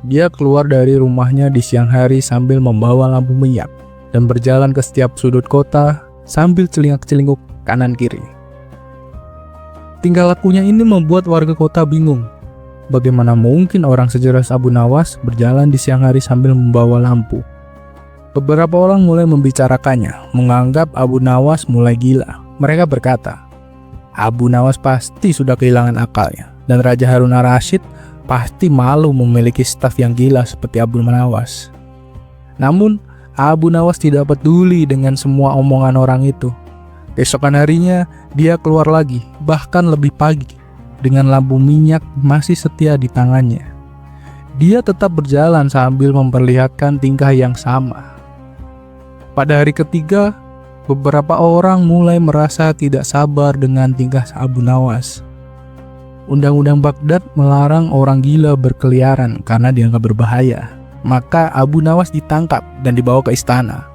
Dia keluar dari rumahnya di siang hari sambil membawa lampu minyak dan berjalan ke setiap sudut kota sambil celingak-celinguk kanan kiri. Tingkah lakunya ini membuat warga kota bingung. Bagaimana mungkin orang sejelas Abu Nawas berjalan di siang hari sambil membawa lampu? Beberapa orang mulai membicarakannya, menganggap Abu Nawas mulai gila. Mereka berkata, Abu Nawas pasti sudah kehilangan akalnya, dan Raja Harun ar-Rasyid pasti malu memiliki staf yang gila seperti Abu Nawas. Namun, Abu Nawas tidak peduli dengan semua omongan orang itu. Keesokan harinya, dia keluar lagi, bahkan lebih pagi, dengan lampu minyak masih setia di tangannya. Dia tetap berjalan sambil memperlihatkan tingkah yang sama. Pada hari ketiga, beberapa orang mulai merasa tidak sabar dengan tingkah Abu Nawas. Undang-undang Baghdad melarang orang gila berkeliaran karena dianggap berbahaya. Maka Abu Nawas ditangkap dan dibawa ke istana.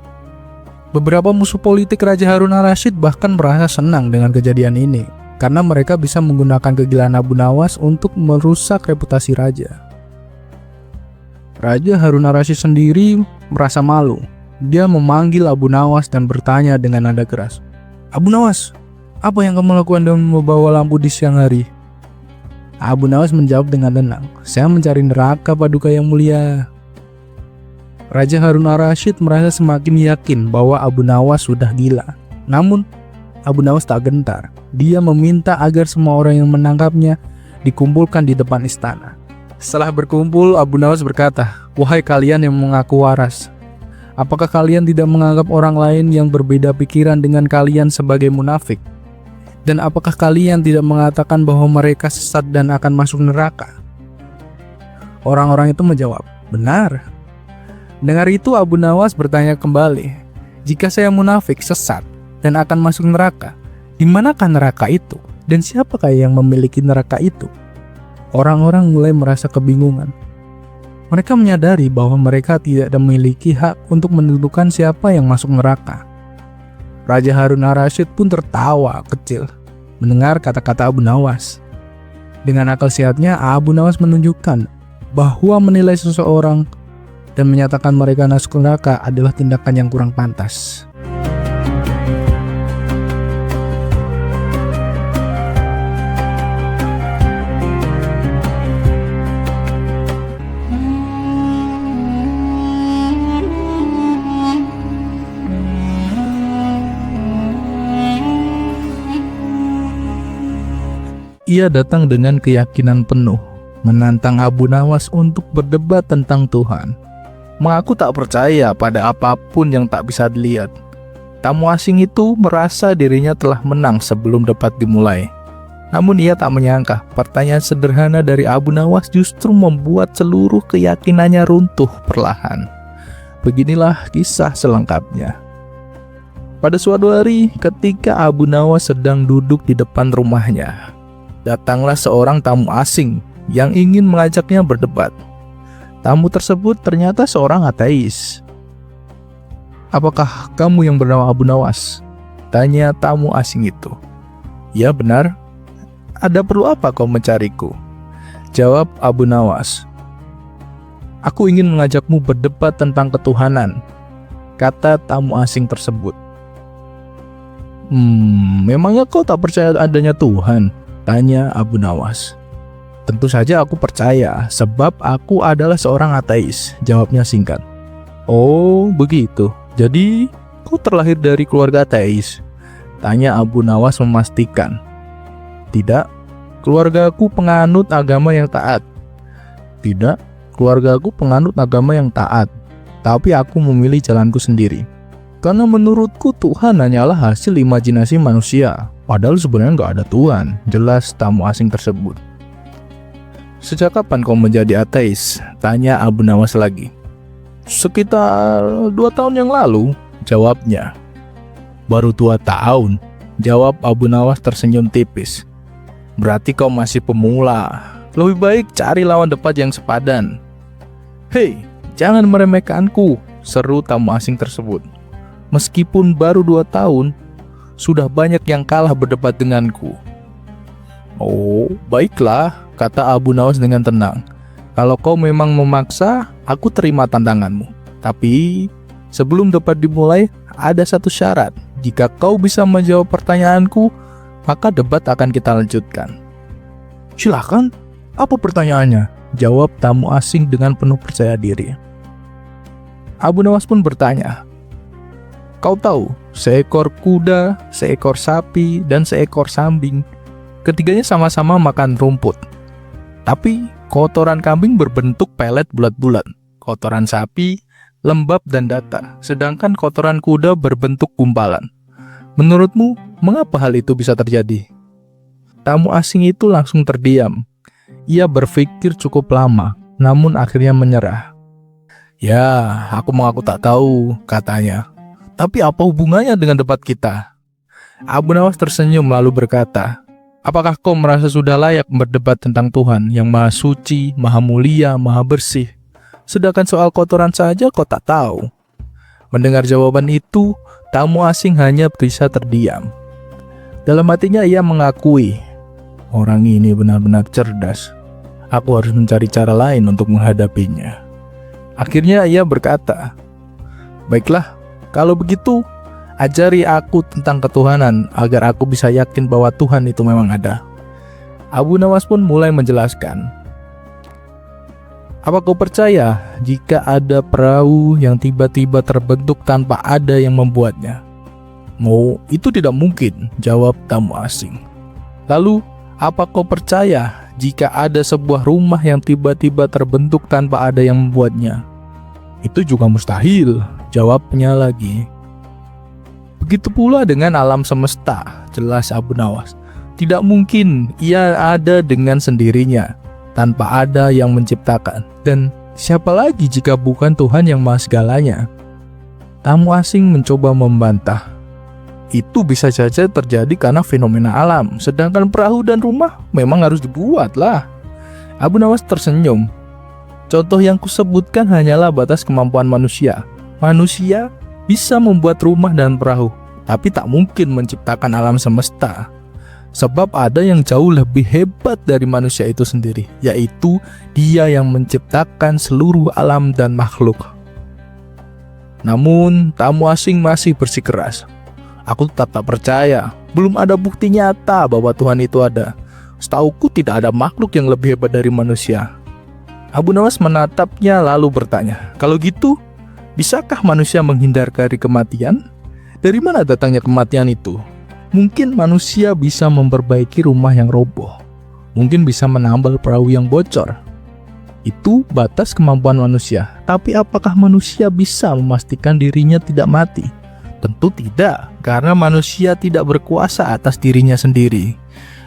Beberapa musuh politik Raja Harun ar-Rasyid bahkan merasa senang dengan kejadian ini, karena mereka bisa menggunakan kegilaan Abu Nawas untuk merusak reputasi raja. Raja Harun ar-Rasyid sendiri merasa malu. Dia memanggil Abu Nawas dan bertanya dengan nada keras, Abu Nawas, apa yang kamu lakukan dengan membawa lampu di siang hari? Abu Nawas menjawab dengan tenang, saya mencari neraka paduka yang mulia. Raja Harun ar-Rasyid merasa semakin yakin bahwa Abu Nawas sudah gila. Namun, Abu Nawas tak gentar. Dia meminta agar semua orang yang menangkapnya dikumpulkan di depan istana. Setelah berkumpul, Abu Nawas berkata, wahai kalian yang mengaku waras, apakah kalian tidak menganggap orang lain yang berbeda pikiran dengan kalian sebagai munafik? Dan apakah kalian tidak mengatakan bahwa mereka sesat dan akan masuk neraka? Orang-orang itu menjawab, benar. Dengar itu Abu Nawas bertanya kembali, jika saya munafik, sesat, dan akan masuk neraka, di manakah neraka itu? Dan siapakah yang memiliki neraka itu? Orang-orang mulai merasa kebingungan. Mereka menyadari bahwa mereka tidak memiliki hak untuk menentukan siapa yang masuk neraka. Raja Harun ar-Rasyid pun tertawa kecil mendengar kata-kata Abu Nawas. Dengan akal sehatnya, Abu Nawas menunjukkan bahwa menilai seseorang dan menyatakan mereka masuk neraka adalah tindakan yang kurang pantas. Ia datang dengan keyakinan penuh, menantang Abu Nawas untuk berdebat tentang Tuhan. Mengaku tak percaya pada apapun yang tak bisa dilihat. Tamu asing itu merasa dirinya telah menang sebelum debat dimulai. Namun ia tak menyangka pertanyaan sederhana dari Abu Nawas justru membuat seluruh keyakinannya runtuh perlahan. Beginilah kisah selengkapnya. Pada suatu hari, ketika Abu Nawas sedang duduk di depan rumahnya, datanglah seorang tamu asing yang ingin mengajaknya berdebat. Tamu tersebut ternyata seorang ateis. Apakah kamu yang bernama Abu Nawas? Tanya tamu asing itu. Ya benar. Ada perlu apa kau mencariku? Jawab Abu Nawas. Aku ingin mengajakmu berdebat tentang ketuhanan, kata tamu asing tersebut. Memangnya kau tak percaya adanya Tuhan? Tanya Abu Nawas. Tentu saja aku percaya, sebab aku adalah seorang ateis, jawabnya singkat. Oh, begitu. Jadi, kau terlahir dari keluarga ateis? Tanya Abu Nawas memastikan. Tidak, keluargaku penganut agama yang taat. Tidak, keluargaku penganut agama yang taat, tapi aku memilih jalanku sendiri. Karena menurutku Tuhan hanyalah hasil imajinasi manusia. Padahal sebenarnya nggak ada Tuhan, jelas tamu asing tersebut. Sejak kapan kau menjadi ateis? Tanya Abu Nawas lagi. Sekitar 2 tahun yang lalu, jawabnya. Baru 2 tahun, jawab Abu Nawas tersenyum tipis. Berarti kau masih pemula. Lebih baik cari lawan debat yang sepadan. Hei, jangan meremehkanku, seru tamu asing tersebut. Meskipun baru 2 tahun, sudah banyak yang kalah berdebat denganku. Oh, baiklah, kata Abu Nawas dengan tenang. Kalau kau memang memaksa, aku terima tantanganmu. Tapi, sebelum debat dimulai, ada satu syarat. Jika kau bisa menjawab pertanyaanku, maka debat akan kita lanjutkan. Silakan, apa pertanyaannya? Jawab tamu asing dengan penuh percaya diri. Abu Nawas pun bertanya, kau tahu, seekor kuda, seekor sapi, dan seekor kambing, ketiganya sama-sama makan rumput. Tapi kotoran kambing berbentuk pelet bulat-bulat, kotoran sapi lembab dan datar, sedangkan kotoran kuda berbentuk gumpalan. Menurutmu, mengapa hal itu bisa terjadi? Tamu asing itu langsung terdiam. Ia berpikir cukup lama, namun akhirnya menyerah. Ya, aku mengaku tak tahu, katanya. Tapi apa hubungannya dengan debat kita? Abu Nawas tersenyum lalu berkata, apakah kau merasa sudah layak berdebat tentang Tuhan yang maha suci, maha mulia, maha bersih? Sedangkan soal kotoran saja kau tak tahu. Mendengar jawaban itu, tamu asing hanya bisa terdiam. Dalam hatinya ia mengakui, orang ini benar-benar cerdas. Aku harus mencari cara lain untuk menghadapinya. Akhirnya ia berkata, baiklah, kalau begitu, ajari aku tentang ketuhanan agar aku bisa yakin bahwa Tuhan itu memang ada. Abu Nawas pun mulai menjelaskan. Apa kau percaya jika ada perahu yang tiba-tiba terbentuk tanpa ada yang membuatnya? Oh, itu tidak mungkin, jawab tamu asing. Lalu, apa kau percaya jika ada sebuah rumah yang tiba-tiba terbentuk tanpa ada yang membuatnya? Itu juga mustahil, jawabnya lagi. Begitu pula dengan alam semesta, jelas Abu Nawas. Tidak mungkin ia ada dengan sendirinya, tanpa ada yang menciptakan. Dan siapa lagi jika bukan Tuhan yang maha segalanya? Tamu asing mencoba membantah. Itu bisa saja terjadi karena fenomena alam, sedangkan perahu dan rumah memang harus dibuat lah. Abu Nawas tersenyum. Contoh yang kusebutkan hanyalah batas kemampuan manusia. Manusia bisa membuat rumah dan perahu, tapi tak mungkin menciptakan alam semesta. Sebab ada yang jauh lebih hebat dari manusia itu sendiri, yaitu Dia yang menciptakan seluruh alam dan makhluk. Namun, tamu asing masih bersikeras. Aku tetap tak percaya, belum ada bukti nyata bahwa Tuhan itu ada. Setauku tidak ada makhluk yang lebih hebat dari manusia. Abu Nawas menatapnya lalu bertanya, kalau gitu, bisakah manusia menghindar dari kematian? Dari mana datangnya kematian itu? Mungkin manusia bisa memperbaiki rumah yang roboh. Mungkin bisa menambal perahu yang bocor. Itu batas kemampuan manusia. Tapi apakah manusia bisa memastikan dirinya tidak mati? Tentu tidak, karena manusia tidak berkuasa atas dirinya sendiri.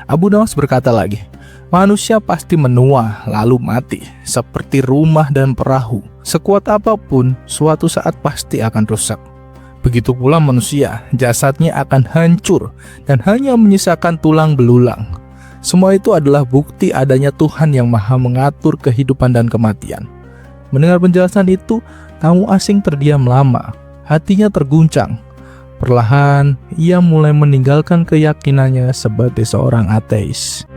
Abu Nawas berkata lagi, manusia pasti menua lalu mati, seperti rumah dan perahu. Sekuat apapun, suatu saat pasti akan rusak. Begitu pula manusia, jasadnya akan hancur dan hanya menyisakan tulang belulang. Semua itu adalah bukti adanya Tuhan yang maha mengatur kehidupan dan kematian. Mendengar penjelasan itu, tamu asing terdiam lama, hatinya terguncang. Perlahan, ia mulai meninggalkan keyakinannya sebagai seorang ateis.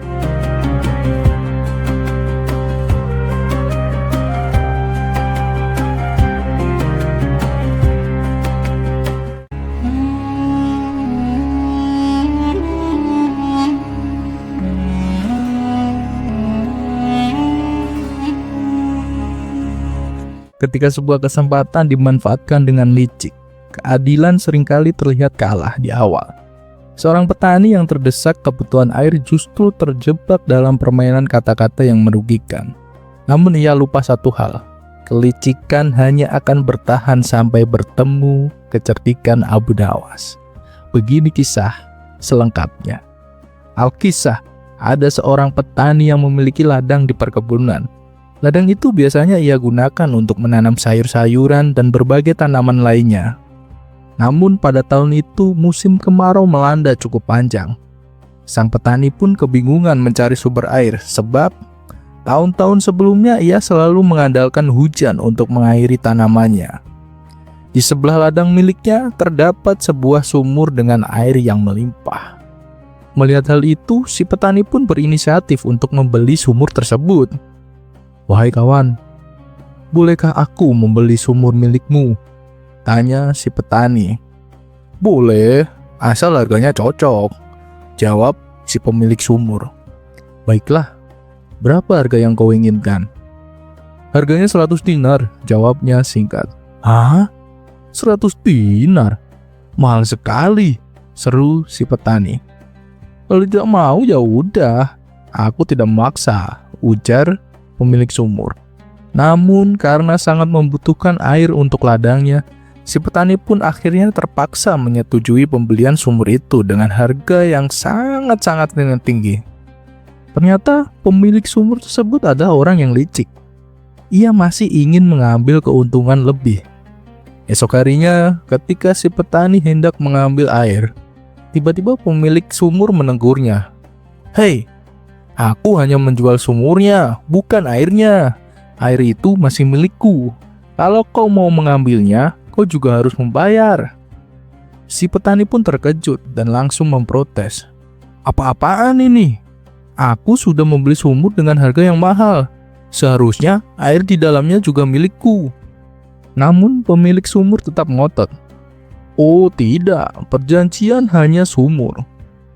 Ketika sebuah kesempatan dimanfaatkan dengan licik, keadilan seringkali terlihat kalah di awal. Seorang petani yang terdesak kebutuhan air justru terjebak dalam permainan kata-kata yang merugikan. Namun ia lupa satu hal, kelicikan hanya akan bertahan sampai bertemu kecerdikan Abu Nawas. Begini kisah selengkapnya. Alkisah, ada seorang petani yang memiliki ladang di perkebunan. Ladang itu biasanya ia gunakan untuk menanam sayur-sayuran dan berbagai tanaman lainnya. Namun pada tahun itu musim kemarau melanda cukup panjang. Sang petani pun kebingungan mencari sumber air sebab tahun-tahun sebelumnya ia selalu mengandalkan hujan untuk mengairi tanamannya. Di sebelah ladang miliknya terdapat sebuah sumur dengan air yang melimpah. Melihat hal itu, si petani pun berinisiatif untuk membeli sumur tersebut. "Wahai kawan, bolehkah aku membeli sumur milikmu?" tanya si petani. "Boleh, asal harganya cocok," jawab si pemilik sumur. "Baiklah, berapa harga yang kau inginkan?" "Harganya 100 dinar," jawabnya singkat. "Hah? 100 dinar? Mahal sekali," seru si petani. "Kalau tidak mau ya udah, aku tidak memaksa," ujar pemilik sumur. Namun karena sangat membutuhkan air untuk ladangnya, si petani pun akhirnya terpaksa menyetujui pembelian sumur itu dengan harga yang sangat-sangat tinggi. Ternyata pemilik sumur tersebut adalah orang yang licik. Ia masih ingin mengambil keuntungan lebih. Esok harinya, ketika si petani hendak mengambil air, tiba-tiba pemilik sumur menegurnya. "Hei, aku hanya menjual sumurnya, bukan airnya. Air itu masih milikku. Kalau kau mau mengambilnya, kau juga harus membayar." Si petani pun terkejut dan langsung memprotes. "Apa-apaan ini? Aku sudah membeli sumur dengan harga yang mahal. Seharusnya air di dalamnya juga milikku." Namun pemilik sumur tetap ngotot. "Oh tidak, perjanjian hanya sumur,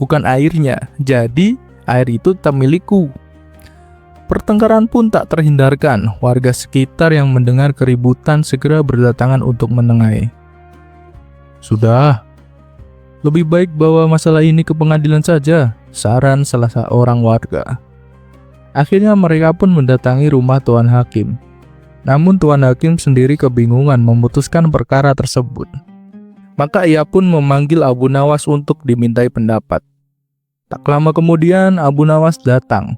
bukan airnya. Jadi air itu tetap milikku." Pertengkaran pun tak terhindarkan. Warga sekitar yang mendengar keributan segera berdatangan untuk menengahi. "Sudah, lebih baik bawa masalah ini ke pengadilan saja," saran salah seorang warga. Akhirnya mereka pun mendatangi rumah Tuan Hakim. Namun Tuan Hakim sendiri kebingungan memutuskan perkara tersebut. Maka ia pun memanggil Abu Nawas untuk dimintai pendapat. Tak lama kemudian Abu Nawas datang.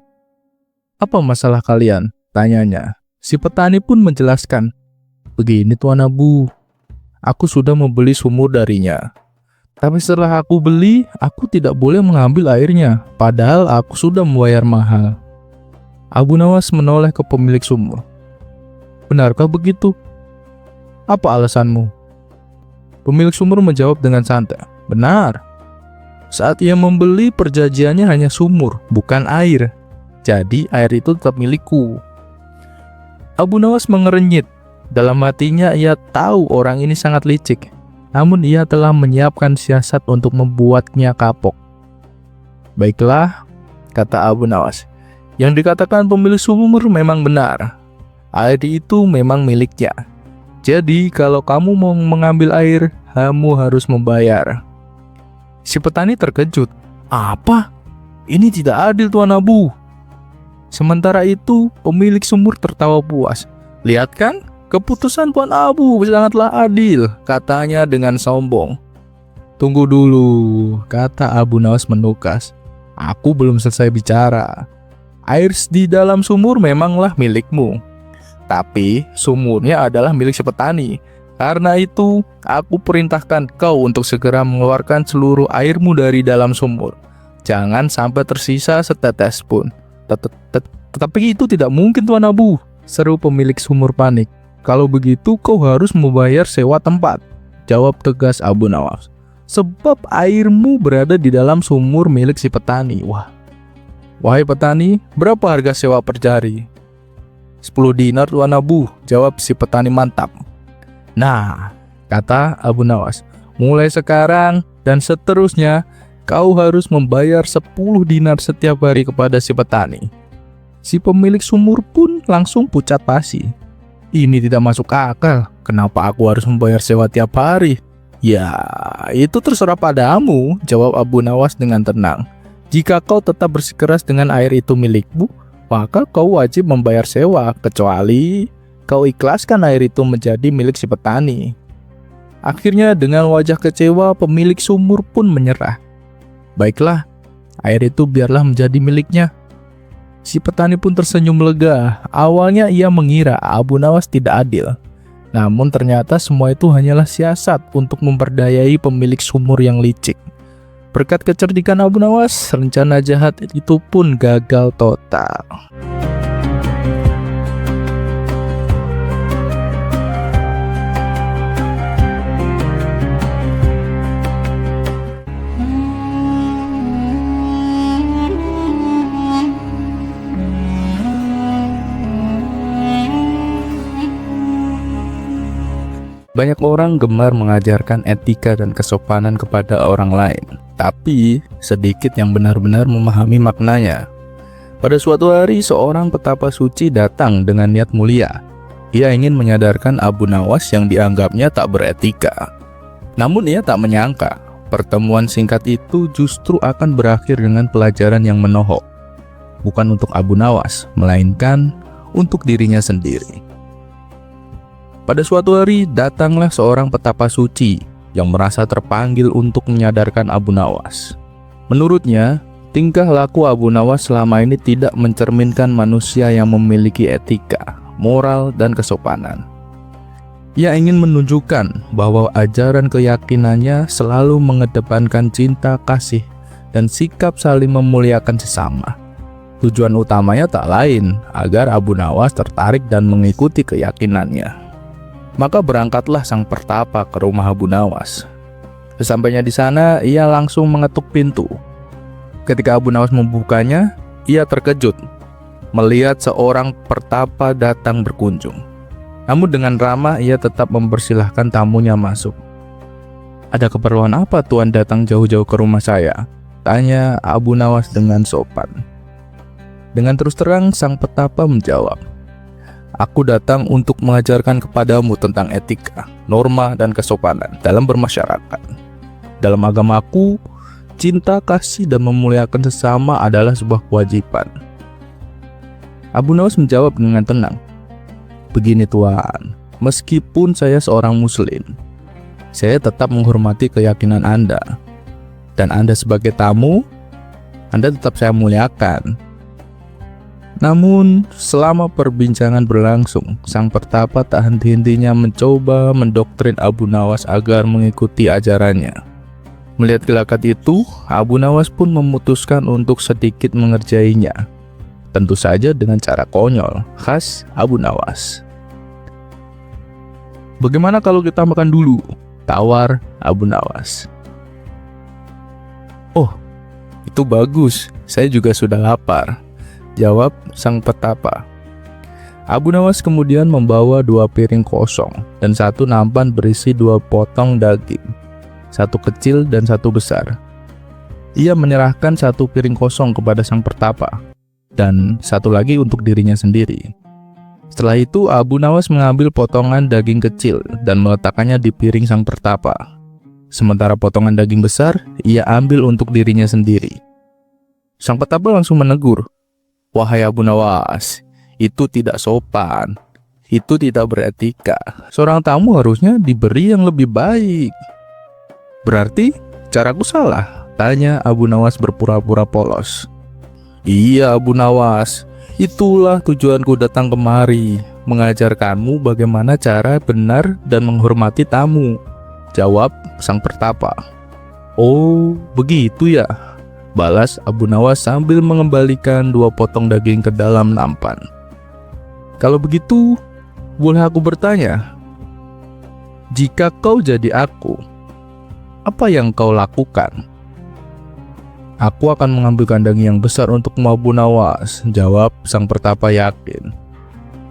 "Apa masalah kalian?" tanyanya. Si petani pun menjelaskan. "Begini Tuan Abu, aku sudah membeli sumur darinya. Tapi setelah aku beli, aku tidak boleh mengambil airnya, padahal aku sudah membayar mahal." Abu Nawas menoleh ke pemilik sumur. "Benarkah begitu? Apa alasanmu?" Pemilik sumur menjawab dengan santai. "Benar. Saat ia membeli, perjanjiannya hanya sumur, bukan air. Jadi air itu tetap milikku." Abu Nawas mengerenyit. Dalam hatinya ia tahu orang ini sangat licik. Namun ia telah menyiapkan siasat untuk membuatnya kapok. "Baiklah," kata Abu Nawas. "Yang dikatakan pemilik sumur memang benar. Air itu memang miliknya. Jadi kalau kamu mau mengambil air, kamu harus membayar." Si petani terkejut. "Apa? Ini tidak adil Tuan Abu." Sementara itu, pemilik sumur tertawa puas. "Lihat kan, keputusan Tuan Abu sangatlah adil," katanya dengan sombong. "Tunggu dulu," kata Abu Nawas menukas. "Aku belum selesai bicara. Air di dalam sumur memanglah milikmu. Tapi sumurnya adalah milik si petani. Karena itu, aku perintahkan kau untuk segera mengeluarkan seluruh airmu dari dalam sumur. Jangan sampai tersisa setetes pun." Tetapi itu tidak mungkin Tuan Abu," seru pemilik sumur panik. "Kalau begitu kau harus membayar sewa tempat," jawab tegas Abu Nawas. "Sebab airmu berada di dalam sumur milik si petani." "Wahai petani, berapa harga sewa per jari?" 10 dinar Tuan Abu," jawab si petani mantap. "Nah," kata Abu Nawas, "mulai sekarang dan seterusnya kau harus membayar 10 dinar setiap hari kepada si petani." Si pemilik sumur pun langsung pucat pasi. "Ini tidak masuk akal. Kenapa aku harus membayar sewa tiap hari?" "Ya, itu terserah padamu," jawab Abu Nawas dengan tenang. "Jika kau tetap bersikeras dengan air itu milikmu, maka kau wajib membayar sewa, kecuali kau ikhlaskan air itu menjadi milik si petani. Akhirnya dengan wajah kecewa pemilik sumur pun menyerah. Baiklah, air itu biarlah menjadi miliknya. Si petani pun tersenyum lega. Awalnya ia mengira Abu Nawas tidak adil. Namun ternyata semua itu hanyalah siasat untuk memperdayai pemilik sumur yang licik. Berkat kecerdikan Abu Nawas, rencana jahat itu pun gagal total. Banyak orang gemar mengajarkan etika dan kesopanan kepada orang lain, tapi sedikit yang benar-benar memahami maknanya. Pada suatu hari, seorang petapa suci datang dengan niat mulia. Ia ingin menyadarkan Abu Nawas yang dianggapnya tak beretika. Namun ia tak menyangka, pertemuan singkat itu justru akan berakhir dengan pelajaran yang menohok. Bukan untuk Abu Nawas, melainkan untuk dirinya sendiri. Pada suatu hari, datanglah seorang petapa suci yang merasa terpanggil untuk menyadarkan Abu Nawas. Menurutnya, tingkah laku Abu Nawas selama ini tidak mencerminkan manusia yang memiliki etika, moral, dan kesopanan. Ia ingin menunjukkan bahwa ajaran keyakinannya selalu mengedepankan cinta, kasih, dan sikap saling memuliakan sesama. Tujuan utamanya tak lain agar Abu Nawas tertarik dan mengikuti keyakinannya. Maka berangkatlah sang pertapa ke rumah Abu Nawas. Sesampainya di sana, ia langsung mengetuk pintu. Ketika Abu Nawas membukanya, ia terkejut melihat seorang pertapa datang berkunjung. Namun dengan ramah, ia tetap mempersilahkan tamunya masuk. "Ada keperluan apa Tuan datang jauh-jauh ke rumah saya?" tanya Abu Nawas dengan sopan. Dengan terus terang, sang petapa menjawab, "Aku datang untuk mengajarkan kepadamu tentang etika, norma, dan kesopanan dalam bermasyarakat. Dalam agamaku, cinta, kasih, dan memuliakan sesama adalah sebuah kewajiban." Abu Nawas menjawab dengan tenang, "Begini Tuan, meskipun saya seorang muslim, saya tetap menghormati keyakinan Anda. Dan Anda sebagai tamu, Anda tetap saya muliakan." Namun, selama perbincangan berlangsung, sang pertapa tak henti-hentinya mencoba mendoktrin Abu Nawas agar mengikuti ajarannya. Melihat gelagat itu, Abu Nawas pun memutuskan untuk sedikit mengerjainya. Tentu saja dengan cara konyol, khas Abu Nawas. "Bagaimana kalau kita makan dulu?" tawar Abu Nawas. "Oh, itu bagus, saya juga sudah lapar," jawab sang petapa. Abu Nawas kemudian membawa 2 piring kosong dan 1 nampan berisi 2 potong daging, 1 kecil dan 1 besar. Ia menyerahkan 1 piring kosong kepada sang pertapa dan 1 lagi untuk dirinya sendiri. Setelah itu Abu Nawas mengambil potongan daging kecil dan meletakkannya di piring sang pertapa. Sementara potongan daging besar ia ambil untuk dirinya sendiri. Sang petapa langsung menegur, "Wahai Abu Nawas, itu tidak sopan, itu tidak beretika. Seorang tamu harusnya diberi yang lebih baik." "Berarti caraku salah?" tanya Abu Nawas berpura-pura polos. "Iya Abu Nawas, itulah tujuanku datang kemari, mengajarkanmu bagaimana cara benar dan menghormati tamu," jawab sang pertapa. "Oh, begitu ya," balas Abu Nawas sambil mengembalikan 2 potong daging ke dalam nampan. "Kalau begitu, boleh aku bertanya? Jika kau jadi aku, apa yang kau lakukan?" "Aku akan mengambilkan daging yang besar untukmu Abu Nawas," jawab sang pertapa yakin.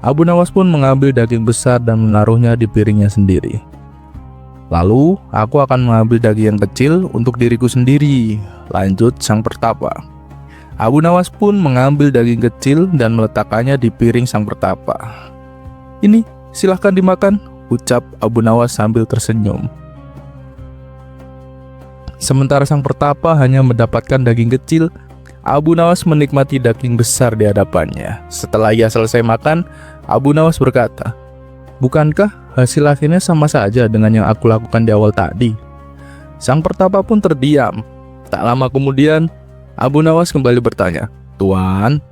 Abu Nawas pun mengambil daging besar dan menaruhnya di piringnya sendiri. "Lalu, aku akan mengambil daging yang kecil untuk diriku sendiri," lanjut sang pertapa. Abu Nawas pun mengambil daging kecil dan meletakkannya di piring sang pertapa. "Ini, silahkan dimakan," ucap Abu Nawas sambil tersenyum. Sementara sang pertapa hanya mendapatkan daging kecil, Abu Nawas menikmati daging besar di hadapannya. Setelah ia selesai makan, Abu Nawas berkata, Bukankah hasil akhirnya sama saja dengan yang aku lakukan di awal tadi? Sang pertapa pun terdiam. Tak lama kemudian, Abu Nawas kembali bertanya, "Tuan,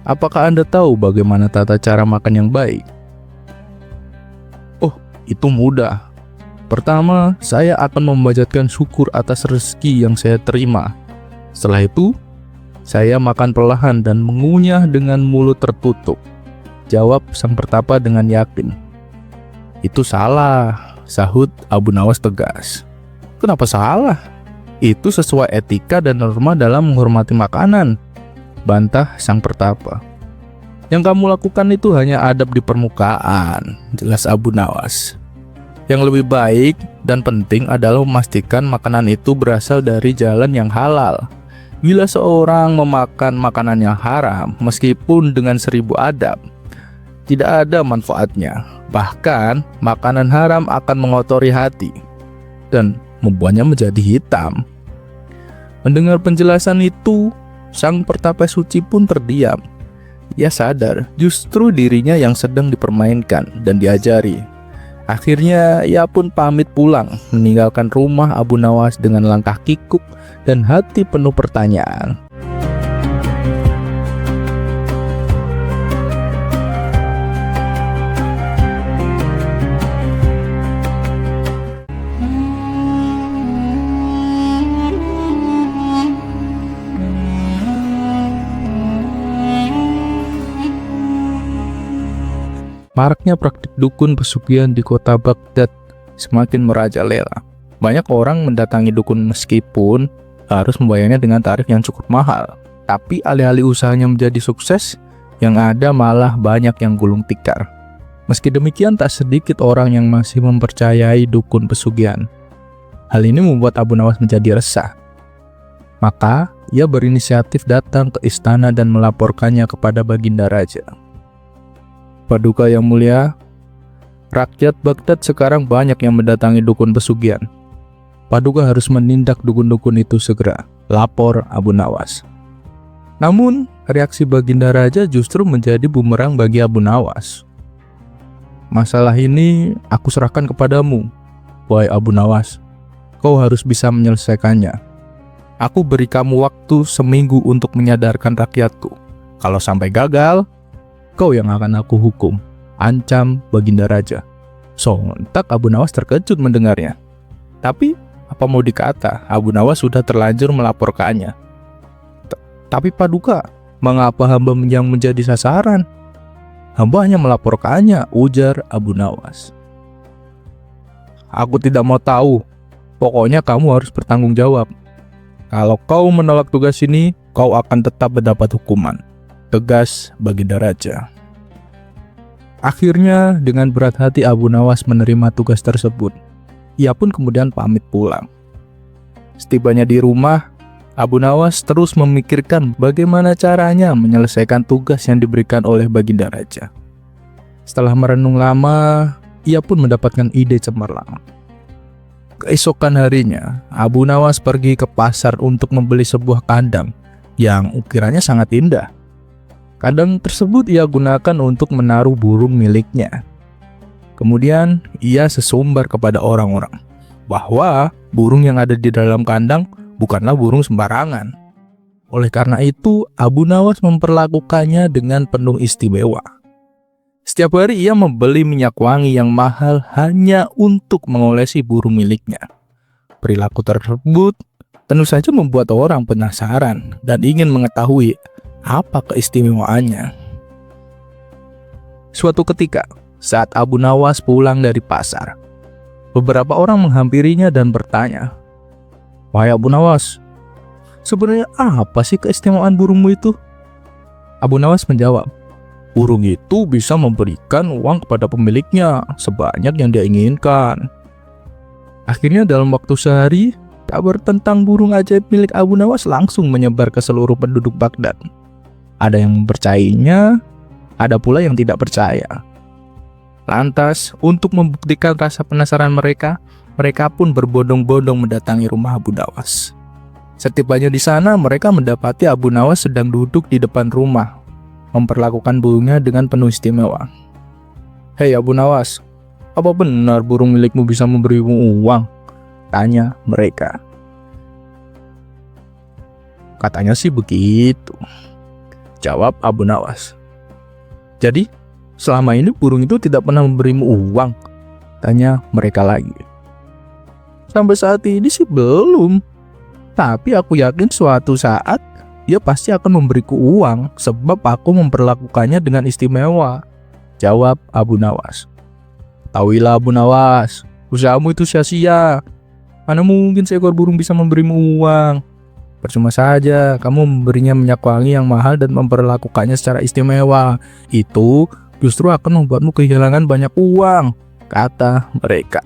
apakah Anda tahu bagaimana tata cara makan yang baik?" "Oh, itu mudah. Pertama, saya akan memanjatkan syukur atas rezeki yang saya terima. Setelah itu, saya makan perlahan dan mengunyah dengan mulut tertutup," jawab sang pertapa dengan yakin. "Itu salah," sahut Abu Nawas tegas. "Kenapa salah? Itu sesuai etika dan norma dalam menghormati makanan," bantah sang pertapa. "Yang kamu lakukan itu hanya adab di permukaan," jelas Abu Nawas. "Yang lebih baik dan penting adalah memastikan makanan itu berasal dari jalan yang halal. Bila seorang memakan makanan yang haram, meskipun dengan 1000 adab, tidak ada manfaatnya. Bahkan, makanan haram akan mengotori hati dan membuatnya menjadi hitam." Mendengar penjelasan itu, sang pertapa suci pun terdiam. Ia sadar justru dirinya yang sedang dipermainkan dan diajari. Akhirnya ia pun pamit pulang, meninggalkan rumah Abu Nawas dengan langkah kikuk dan hati penuh pertanyaan. Maraknya praktik dukun pesugihan di kota Baghdad semakin merajalela. Banyak orang mendatangi dukun meskipun harus membayarnya dengan tarif yang cukup mahal. Tapi alih-alih usahanya menjadi sukses, yang ada malah banyak yang gulung tikar. Meski demikian, tak sedikit orang yang masih mempercayai dukun pesugihan. Hal ini membuat Abu Nawas menjadi resah. Maka, ia berinisiatif datang ke istana dan melaporkannya kepada Baginda Raja. "Paduka yang mulia, rakyat Baghdad sekarang banyak yang mendatangi dukun pesugihan. Paduka harus menindak dukun-dukun itu segera," lapor Abu Nawas. Namun, reaksi Baginda Raja justru menjadi bumerang bagi Abu Nawas. "Masalah ini aku serahkan kepadamu, wahai Abu Nawas. Kau harus bisa menyelesaikannya. Aku beri kamu waktu seminggu untuk menyadarkan rakyatku. Kalau sampai gagal, kau yang akan aku hukum," ancam Baginda Raja. Sontak Abu Nawas terkejut mendengarnya. Tapi apa mau dikata, Abu Nawas sudah terlanjur melaporkannya. "Tapi Paduka, mengapa hamba yang menjadi sasaran?" "Hamba hanya melaporkannya," ujar Abu Nawas. "Aku tidak mau tahu. Pokoknya kamu harus bertanggung jawab. Kalau kau menolak tugas ini, kau akan tetap mendapat hukuman," tegas Baginda Raja. Akhirnya dengan berat hati Abu Nawas menerima tugas tersebut. Ia pun kemudian pamit pulang. Setibanya di rumah, Abu Nawas terus memikirkan bagaimana caranya menyelesaikan tugas yang diberikan oleh Baginda Raja. Setelah merenung lama, ia pun mendapatkan ide cemerlang. Keesokan harinya, Abu Nawas pergi ke pasar untuk membeli sebuah kandang yang ukirannya sangat indah. Kandang tersebut ia gunakan untuk menaruh burung miliknya. Kemudian ia sesumbar kepada orang-orang bahwa burung yang ada di dalam kandang bukanlah burung sembarangan. Oleh karena itu, Abu Nawas memperlakukannya dengan penuh istimewa. Setiap hari ia membeli minyak wangi yang mahal hanya untuk mengolesi burung miliknya. Perilaku tersebut tentu saja membuat orang penasaran dan ingin mengetahui apa keistimewaannya. Suatu ketika, saat Abu Nawas pulang dari pasar, beberapa orang menghampirinya dan bertanya, "Wahai Abu Nawas, sebenarnya apa sih keistimewaan burungmu itu?" Abu Nawas menjawab, "Burung itu bisa memberikan uang kepada pemiliknya sebanyak yang dia inginkan." Akhirnya dalam waktu sehari, kabar tentang burung ajaib milik Abu Nawas langsung menyebar ke seluruh penduduk Baghdad. Ada yang mempercayainya, ada pula yang tidak percaya. Lantas, untuk membuktikan rasa penasaran mereka pun berbondong-bondong mendatangi rumah Abu Nawas. Setibanya di sana, mereka mendapati Abu Nawas sedang duduk di depan rumah, memperlakukan burungnya dengan penuh istimewa. "Hei Abu Nawas, apa benar burung milikmu bisa memberimu uang?" tanya mereka. "Katanya sih begitu," jawab Abu Nawas. "Jadi, selama ini burung itu tidak pernah memberimu uang?" tanya mereka lagi. "Sampai saat ini sih belum. Tapi aku yakin suatu saat dia pasti akan memberiku uang sebab aku memperlakukannya dengan istimewa," jawab Abu Nawas. "Tahuilah Abu Nawas, usahamu itu sia-sia. Mana mungkin seekor burung bisa memberimu uang? Percuma saja kamu memberinya minyak wangi yang mahal dan memperlakukannya secara istimewa. Itu justru akan membuatmu kehilangan banyak uang," kata mereka.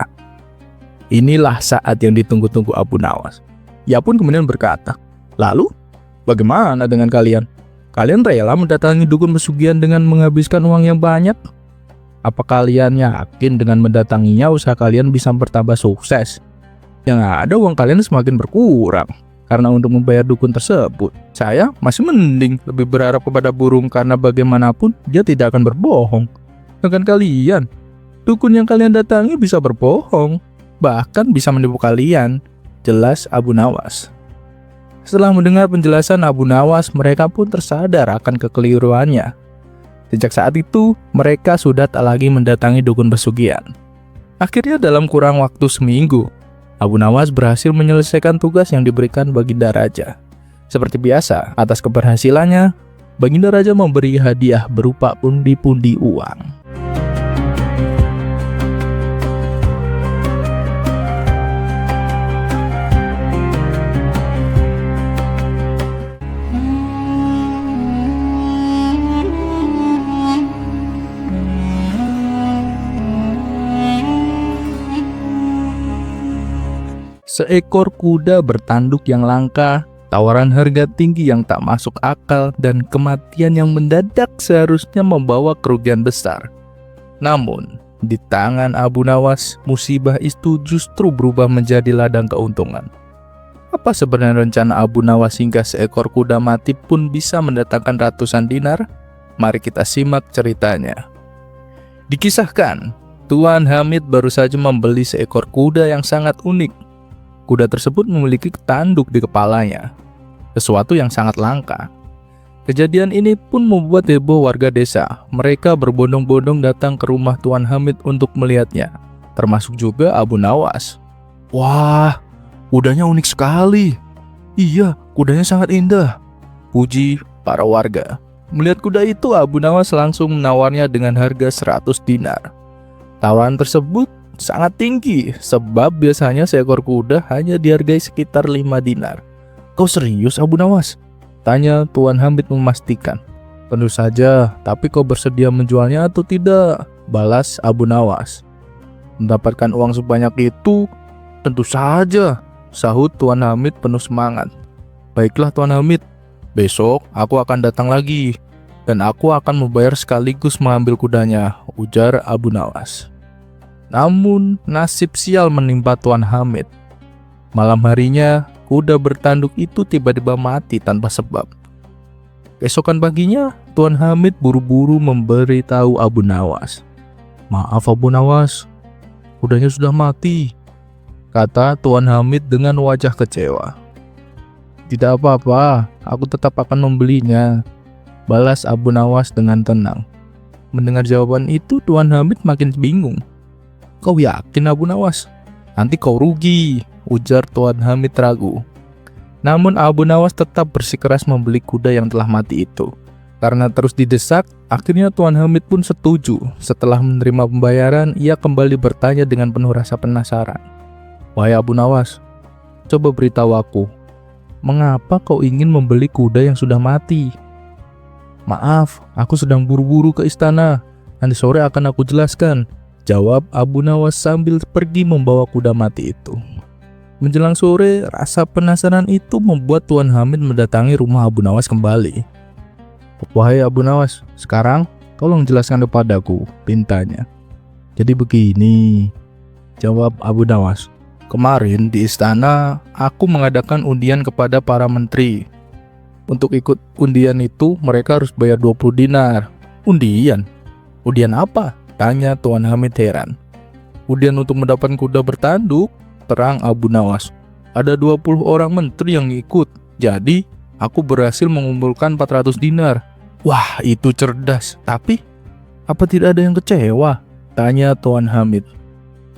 Inilah saat yang ditunggu-tunggu Abu Nawas. Ia pun kemudian berkata, "Lalu, bagaimana dengan kalian? Kalian rela mendatangi dukun pesugihan dengan menghabiskan uang yang banyak? Apa kalian yakin dengan mendatanginya usaha kalian bisa bertambah sukses? Yang ada uang kalian semakin berkurang. Karena untuk membayar dukun tersebut, saya masih mending lebih berharap kepada burung karena bagaimanapun dia tidak akan berbohong. Dengan kalian, dukun yang kalian datangi bisa berbohong, bahkan bisa menipu kalian," jelas Abu Nawas. Setelah mendengar penjelasan Abu Nawas, mereka pun tersadar akan kekeliruannya. Sejak saat itu, mereka sudah tak lagi mendatangi dukun pesugihan. Akhirnya dalam kurang waktu seminggu, Abu Nawas berhasil menyelesaikan tugas yang diberikan Baginda Raja. Seperti biasa, atas keberhasilannya, Baginda Raja memberi hadiah berupa pundi-pundi uang. Seekor kuda bertanduk yang langka, tawaran harga tinggi yang tak masuk akal, dan kematian yang mendadak seharusnya membawa kerugian besar. Namun, di tangan Abu Nawas, musibah itu justru berubah menjadi ladang keuntungan. Apa sebenarnya rencana Abu Nawas hingga seekor kuda mati pun bisa mendatangkan ratusan dinar? Mari kita simak ceritanya. Dikisahkan, Tuan Hamid baru saja membeli seekor kuda yang sangat unik. Kuda tersebut memiliki tanduk di kepalanya, sesuatu yang sangat langka. Kejadian ini pun membuat heboh warga desa. Mereka berbondong-bondong datang ke rumah Tuan Hamid untuk melihatnya, termasuk juga Abu Nawas. "Wah, kudanya unik sekali. Iya, kudanya sangat indah," puji para warga. Melihat kuda itu, Abu Nawas langsung menawarnya dengan harga 100 dinar. Tawaran tersebut sangat tinggi, sebab biasanya seekor kuda hanya dihargai sekitar 5 dinar. "Kau serius Abu Nawas?" tanya Tuan Hamid memastikan. "Tentu saja, tapi kau bersedia menjualnya atau tidak?" balas Abu Nawas. "Mendapatkan uang sebanyak itu, tentu saja," sahut Tuan Hamid penuh semangat. "Baiklah Tuan Hamid, besok aku akan datang lagi, dan aku akan membayar sekaligus mengambil kudanya," ujar Abu Nawas. Namun, nasib sial menimpa Tuan Hamid. Malam harinya, kuda bertanduk itu tiba-tiba mati tanpa sebab. Keesokan paginya, Tuan Hamid buru-buru memberitahu Abu Nawas. "Maaf Abu Nawas, kudanya sudah mati," kata Tuan Hamid dengan wajah kecewa. "Tidak apa-apa, aku tetap akan membelinya," balas Abu Nawas dengan tenang. Mendengar jawaban itu, Tuan Hamid makin bingung. "Kau yakin Abu Nawas? Nanti kau rugi," ujar Tuan Hamid ragu. Namun Abu Nawas tetap bersikeras membeli kuda yang telah mati itu. Karena terus didesak, akhirnya Tuan Hamid pun setuju. Setelah menerima pembayaran, ia kembali bertanya dengan penuh rasa penasaran. "Wahai Abu Nawas, coba beritahu aku, mengapa kau ingin membeli kuda yang sudah mati?" "Maaf, aku sedang buru-buru ke istana. Nanti sore akan aku jelaskan," jawab Abu Nawas sambil pergi membawa kuda mati itu. Menjelang sore, rasa penasaran itu membuat Tuan Hamid mendatangi rumah Abu Nawas kembali. "Wahai Abu Nawas, sekarang tolong jelaskan kepadaku," pintanya. "Jadi begini," jawab Abu Nawas. "Kemarin di istana, aku mengadakan undian kepada para menteri. Untuk ikut undian itu, mereka harus bayar 20 dinar. "Undian? Undian apa?" Tanya Tuan Hamid heran. Kemudian untuk mendapatkan kuda bertanduk, terang Abu Nawas, ada 20 orang menteri yang ikut. Jadi aku berhasil mengumpulkan 400 dinar. Wah, itu cerdas. Tapi apa tidak ada yang kecewa? Tanya Tuan Hamid.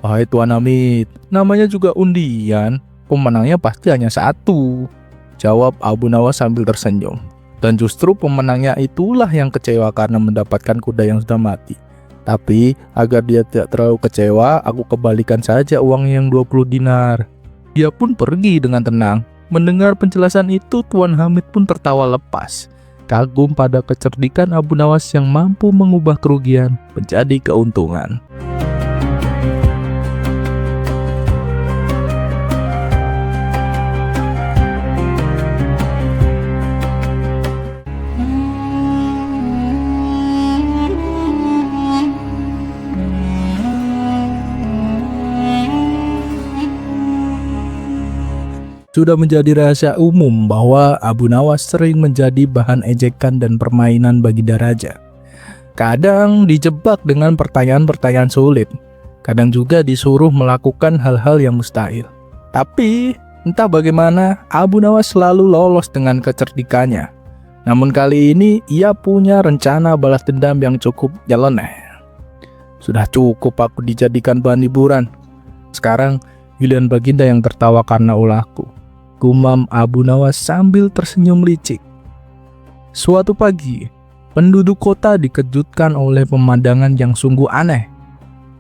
Wahai Tuan Hamid, namanya juga undian. Pemenangnya pasti hanya satu. Jawab Abu Nawas sambil tersenyum. Dan justru pemenangnya itulah yang kecewa karena mendapatkan kuda yang sudah mati. Tapi agar dia tidak terlalu kecewa, aku kembalikan saja uang yang 20 dinar. Dia pun pergi dengan tenang. Mendengar penjelasan itu, Tuan Hamid pun tertawa lepas. Kagum pada kecerdikan Abu Nawas yang mampu mengubah kerugian menjadi keuntungan. Sudah menjadi rahasia umum bahwa Abu Nawas sering menjadi bahan ejekan dan permainan Baginda Raja. Kadang dijebak dengan pertanyaan-pertanyaan sulit, kadang juga disuruh melakukan hal-hal yang mustahil. Tapi entah bagaimana, Abu Nawas selalu lolos dengan kecerdikannya. Namun kali ini ia punya rencana balas dendam yang cukup nyeleneh. Sudah cukup aku dijadikan bahan hiburan. Sekarang giliran Baginda yang tertawa karena ulahku, gumam Abu Nawas sambil tersenyum licik. Suatu pagi, penduduk kota dikejutkan oleh pemandangan yang sungguh aneh.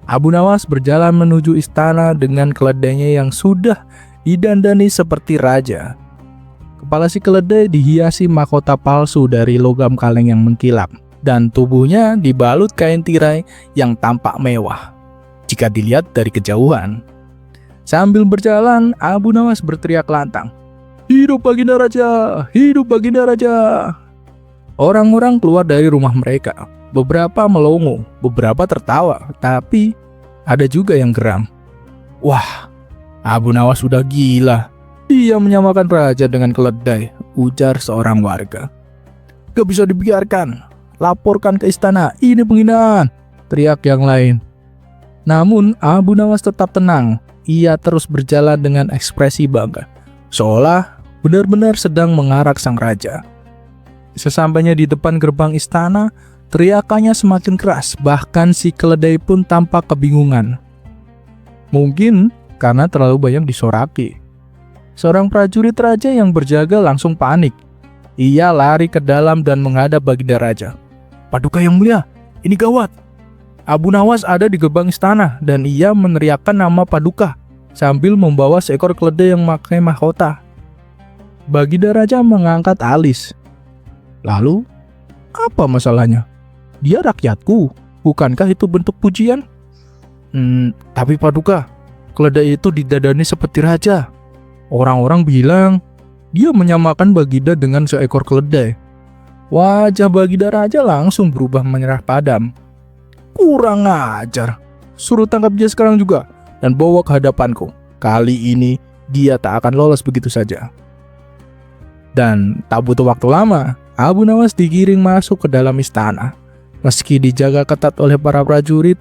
Abu Nawas berjalan menuju istana dengan keledainya yang sudah didandani seperti raja. Kepala si keledai dihiasi mahkota palsu dari logam kaleng yang mengkilap, dan tubuhnya dibalut kain tirai yang tampak mewah jika dilihat dari kejauhan. Sambil berjalan, Abu Nawas berteriak lantang, "Hidup Baginda Raja! Hidup Baginda Raja!" Orang-orang keluar dari rumah mereka. Beberapa melongo, beberapa tertawa, tapi ada juga yang geram. Wah, Abu Nawas sudah gila. Dia menyamakan raja dengan keledai, ujar seorang warga. "Gak bisa dibiarkan. Laporkan ke istana, ini penghinaan," teriak yang lain. Namun Abu Nawas tetap tenang. Ia terus berjalan dengan ekspresi bangga, seolah benar-benar sedang mengarak sang raja. Sesampainya di depan gerbang istana, teriakannya semakin keras, bahkan si keledai pun tampak kebingungan. Mungkin karena terlalu banyak disoraki. Seorang prajurit raja yang berjaga langsung panik. Ia lari ke dalam dan menghadap Baginda Raja. "Paduka yang mulia, ini gawat. Abu Nawas ada di gerbang istana dan ia meneriakkan nama Paduka sambil membawa seekor keledai yang memakai mahkota." Baginda Raja mengangkat alis. "Lalu, apa masalahnya? Dia rakyatku, bukankah itu bentuk pujian?" Tapi Paduka, keledai itu didandani seperti raja. Orang-orang bilang dia menyamakan Baginda dengan seekor keledai." Wajah Baginda Raja langsung berubah menyerah padam. "Kurang ajar. Suruh tangkap dia sekarang juga dan bawa ke hadapanku. Kali ini dia tak akan lolos begitu saja." Dan tak butuh waktu lama, Abu Nawas digiring masuk ke dalam istana. Meski dijaga ketat oleh para prajurit,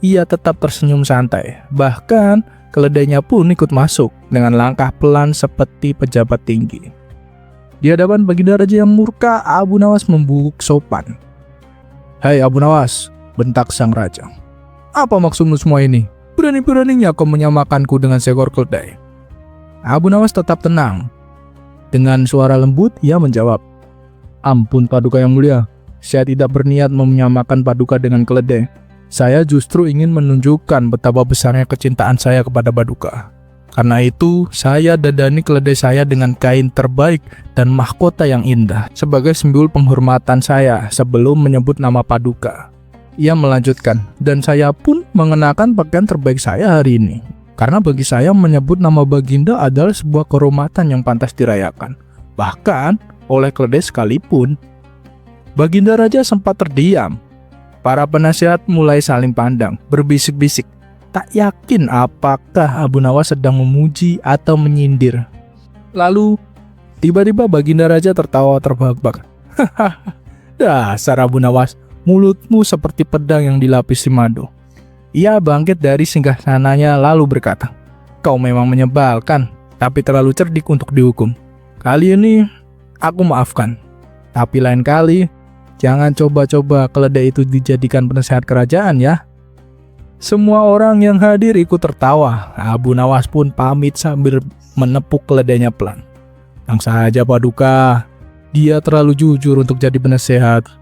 ia tetap tersenyum santai. Bahkan keledainya pun ikut masuk dengan langkah pelan seperti pejabat tinggi. Di hadapan Baginda Raja yang murka, Abu Nawas membungkuk sopan. "Hai Abu Nawas," bentak sang raja. "Apa maksudmu semua ini? Berani-beraninya kau menyamakanku dengan seekor keledai?" Abu Nawas tetap tenang. Dengan suara lembut, ia menjawab, "Ampun Paduka yang mulia, saya tidak berniat menyamakan Paduka dengan keledai. Saya justru ingin menunjukkan betapa besarnya kecintaan saya kepada Paduka. Karena itu, saya dandani keledai saya dengan kain terbaik dan mahkota yang indah sebagai simbol penghormatan saya sebelum menyebut nama Paduka." Ia melanjutkan, "Dan saya pun mengenakan pakaian terbaik saya hari ini. Karena bagi saya menyebut nama Baginda adalah sebuah kehormatan yang pantas dirayakan. Bahkan oleh keledai sekalipun." Baginda Raja sempat terdiam. Para penasihat mulai saling pandang, berbisik-bisik. Tak yakin apakah Abu Nawas sedang memuji atau menyindir. Lalu, tiba-tiba Baginda Raja tertawa terbahak-bahak. "Hahaha, dasar Abu Nawas, mulutmu seperti pedang yang dilapisi madu. Ia bangkit dari singgasananya lalu berkata, kau memang menyebalkan, tapi terlalu cerdik untuk dihukum. Kali ini aku maafkan, tapi lain kali jangan coba-coba keledai itu dijadikan penasehat kerajaan ya. Semua orang yang hadir ikut tertawa. Abu Nawas pun pamit sambil menepuk keledainya pelan. Tenang saja Paduka, dia terlalu jujur untuk jadi penasehat.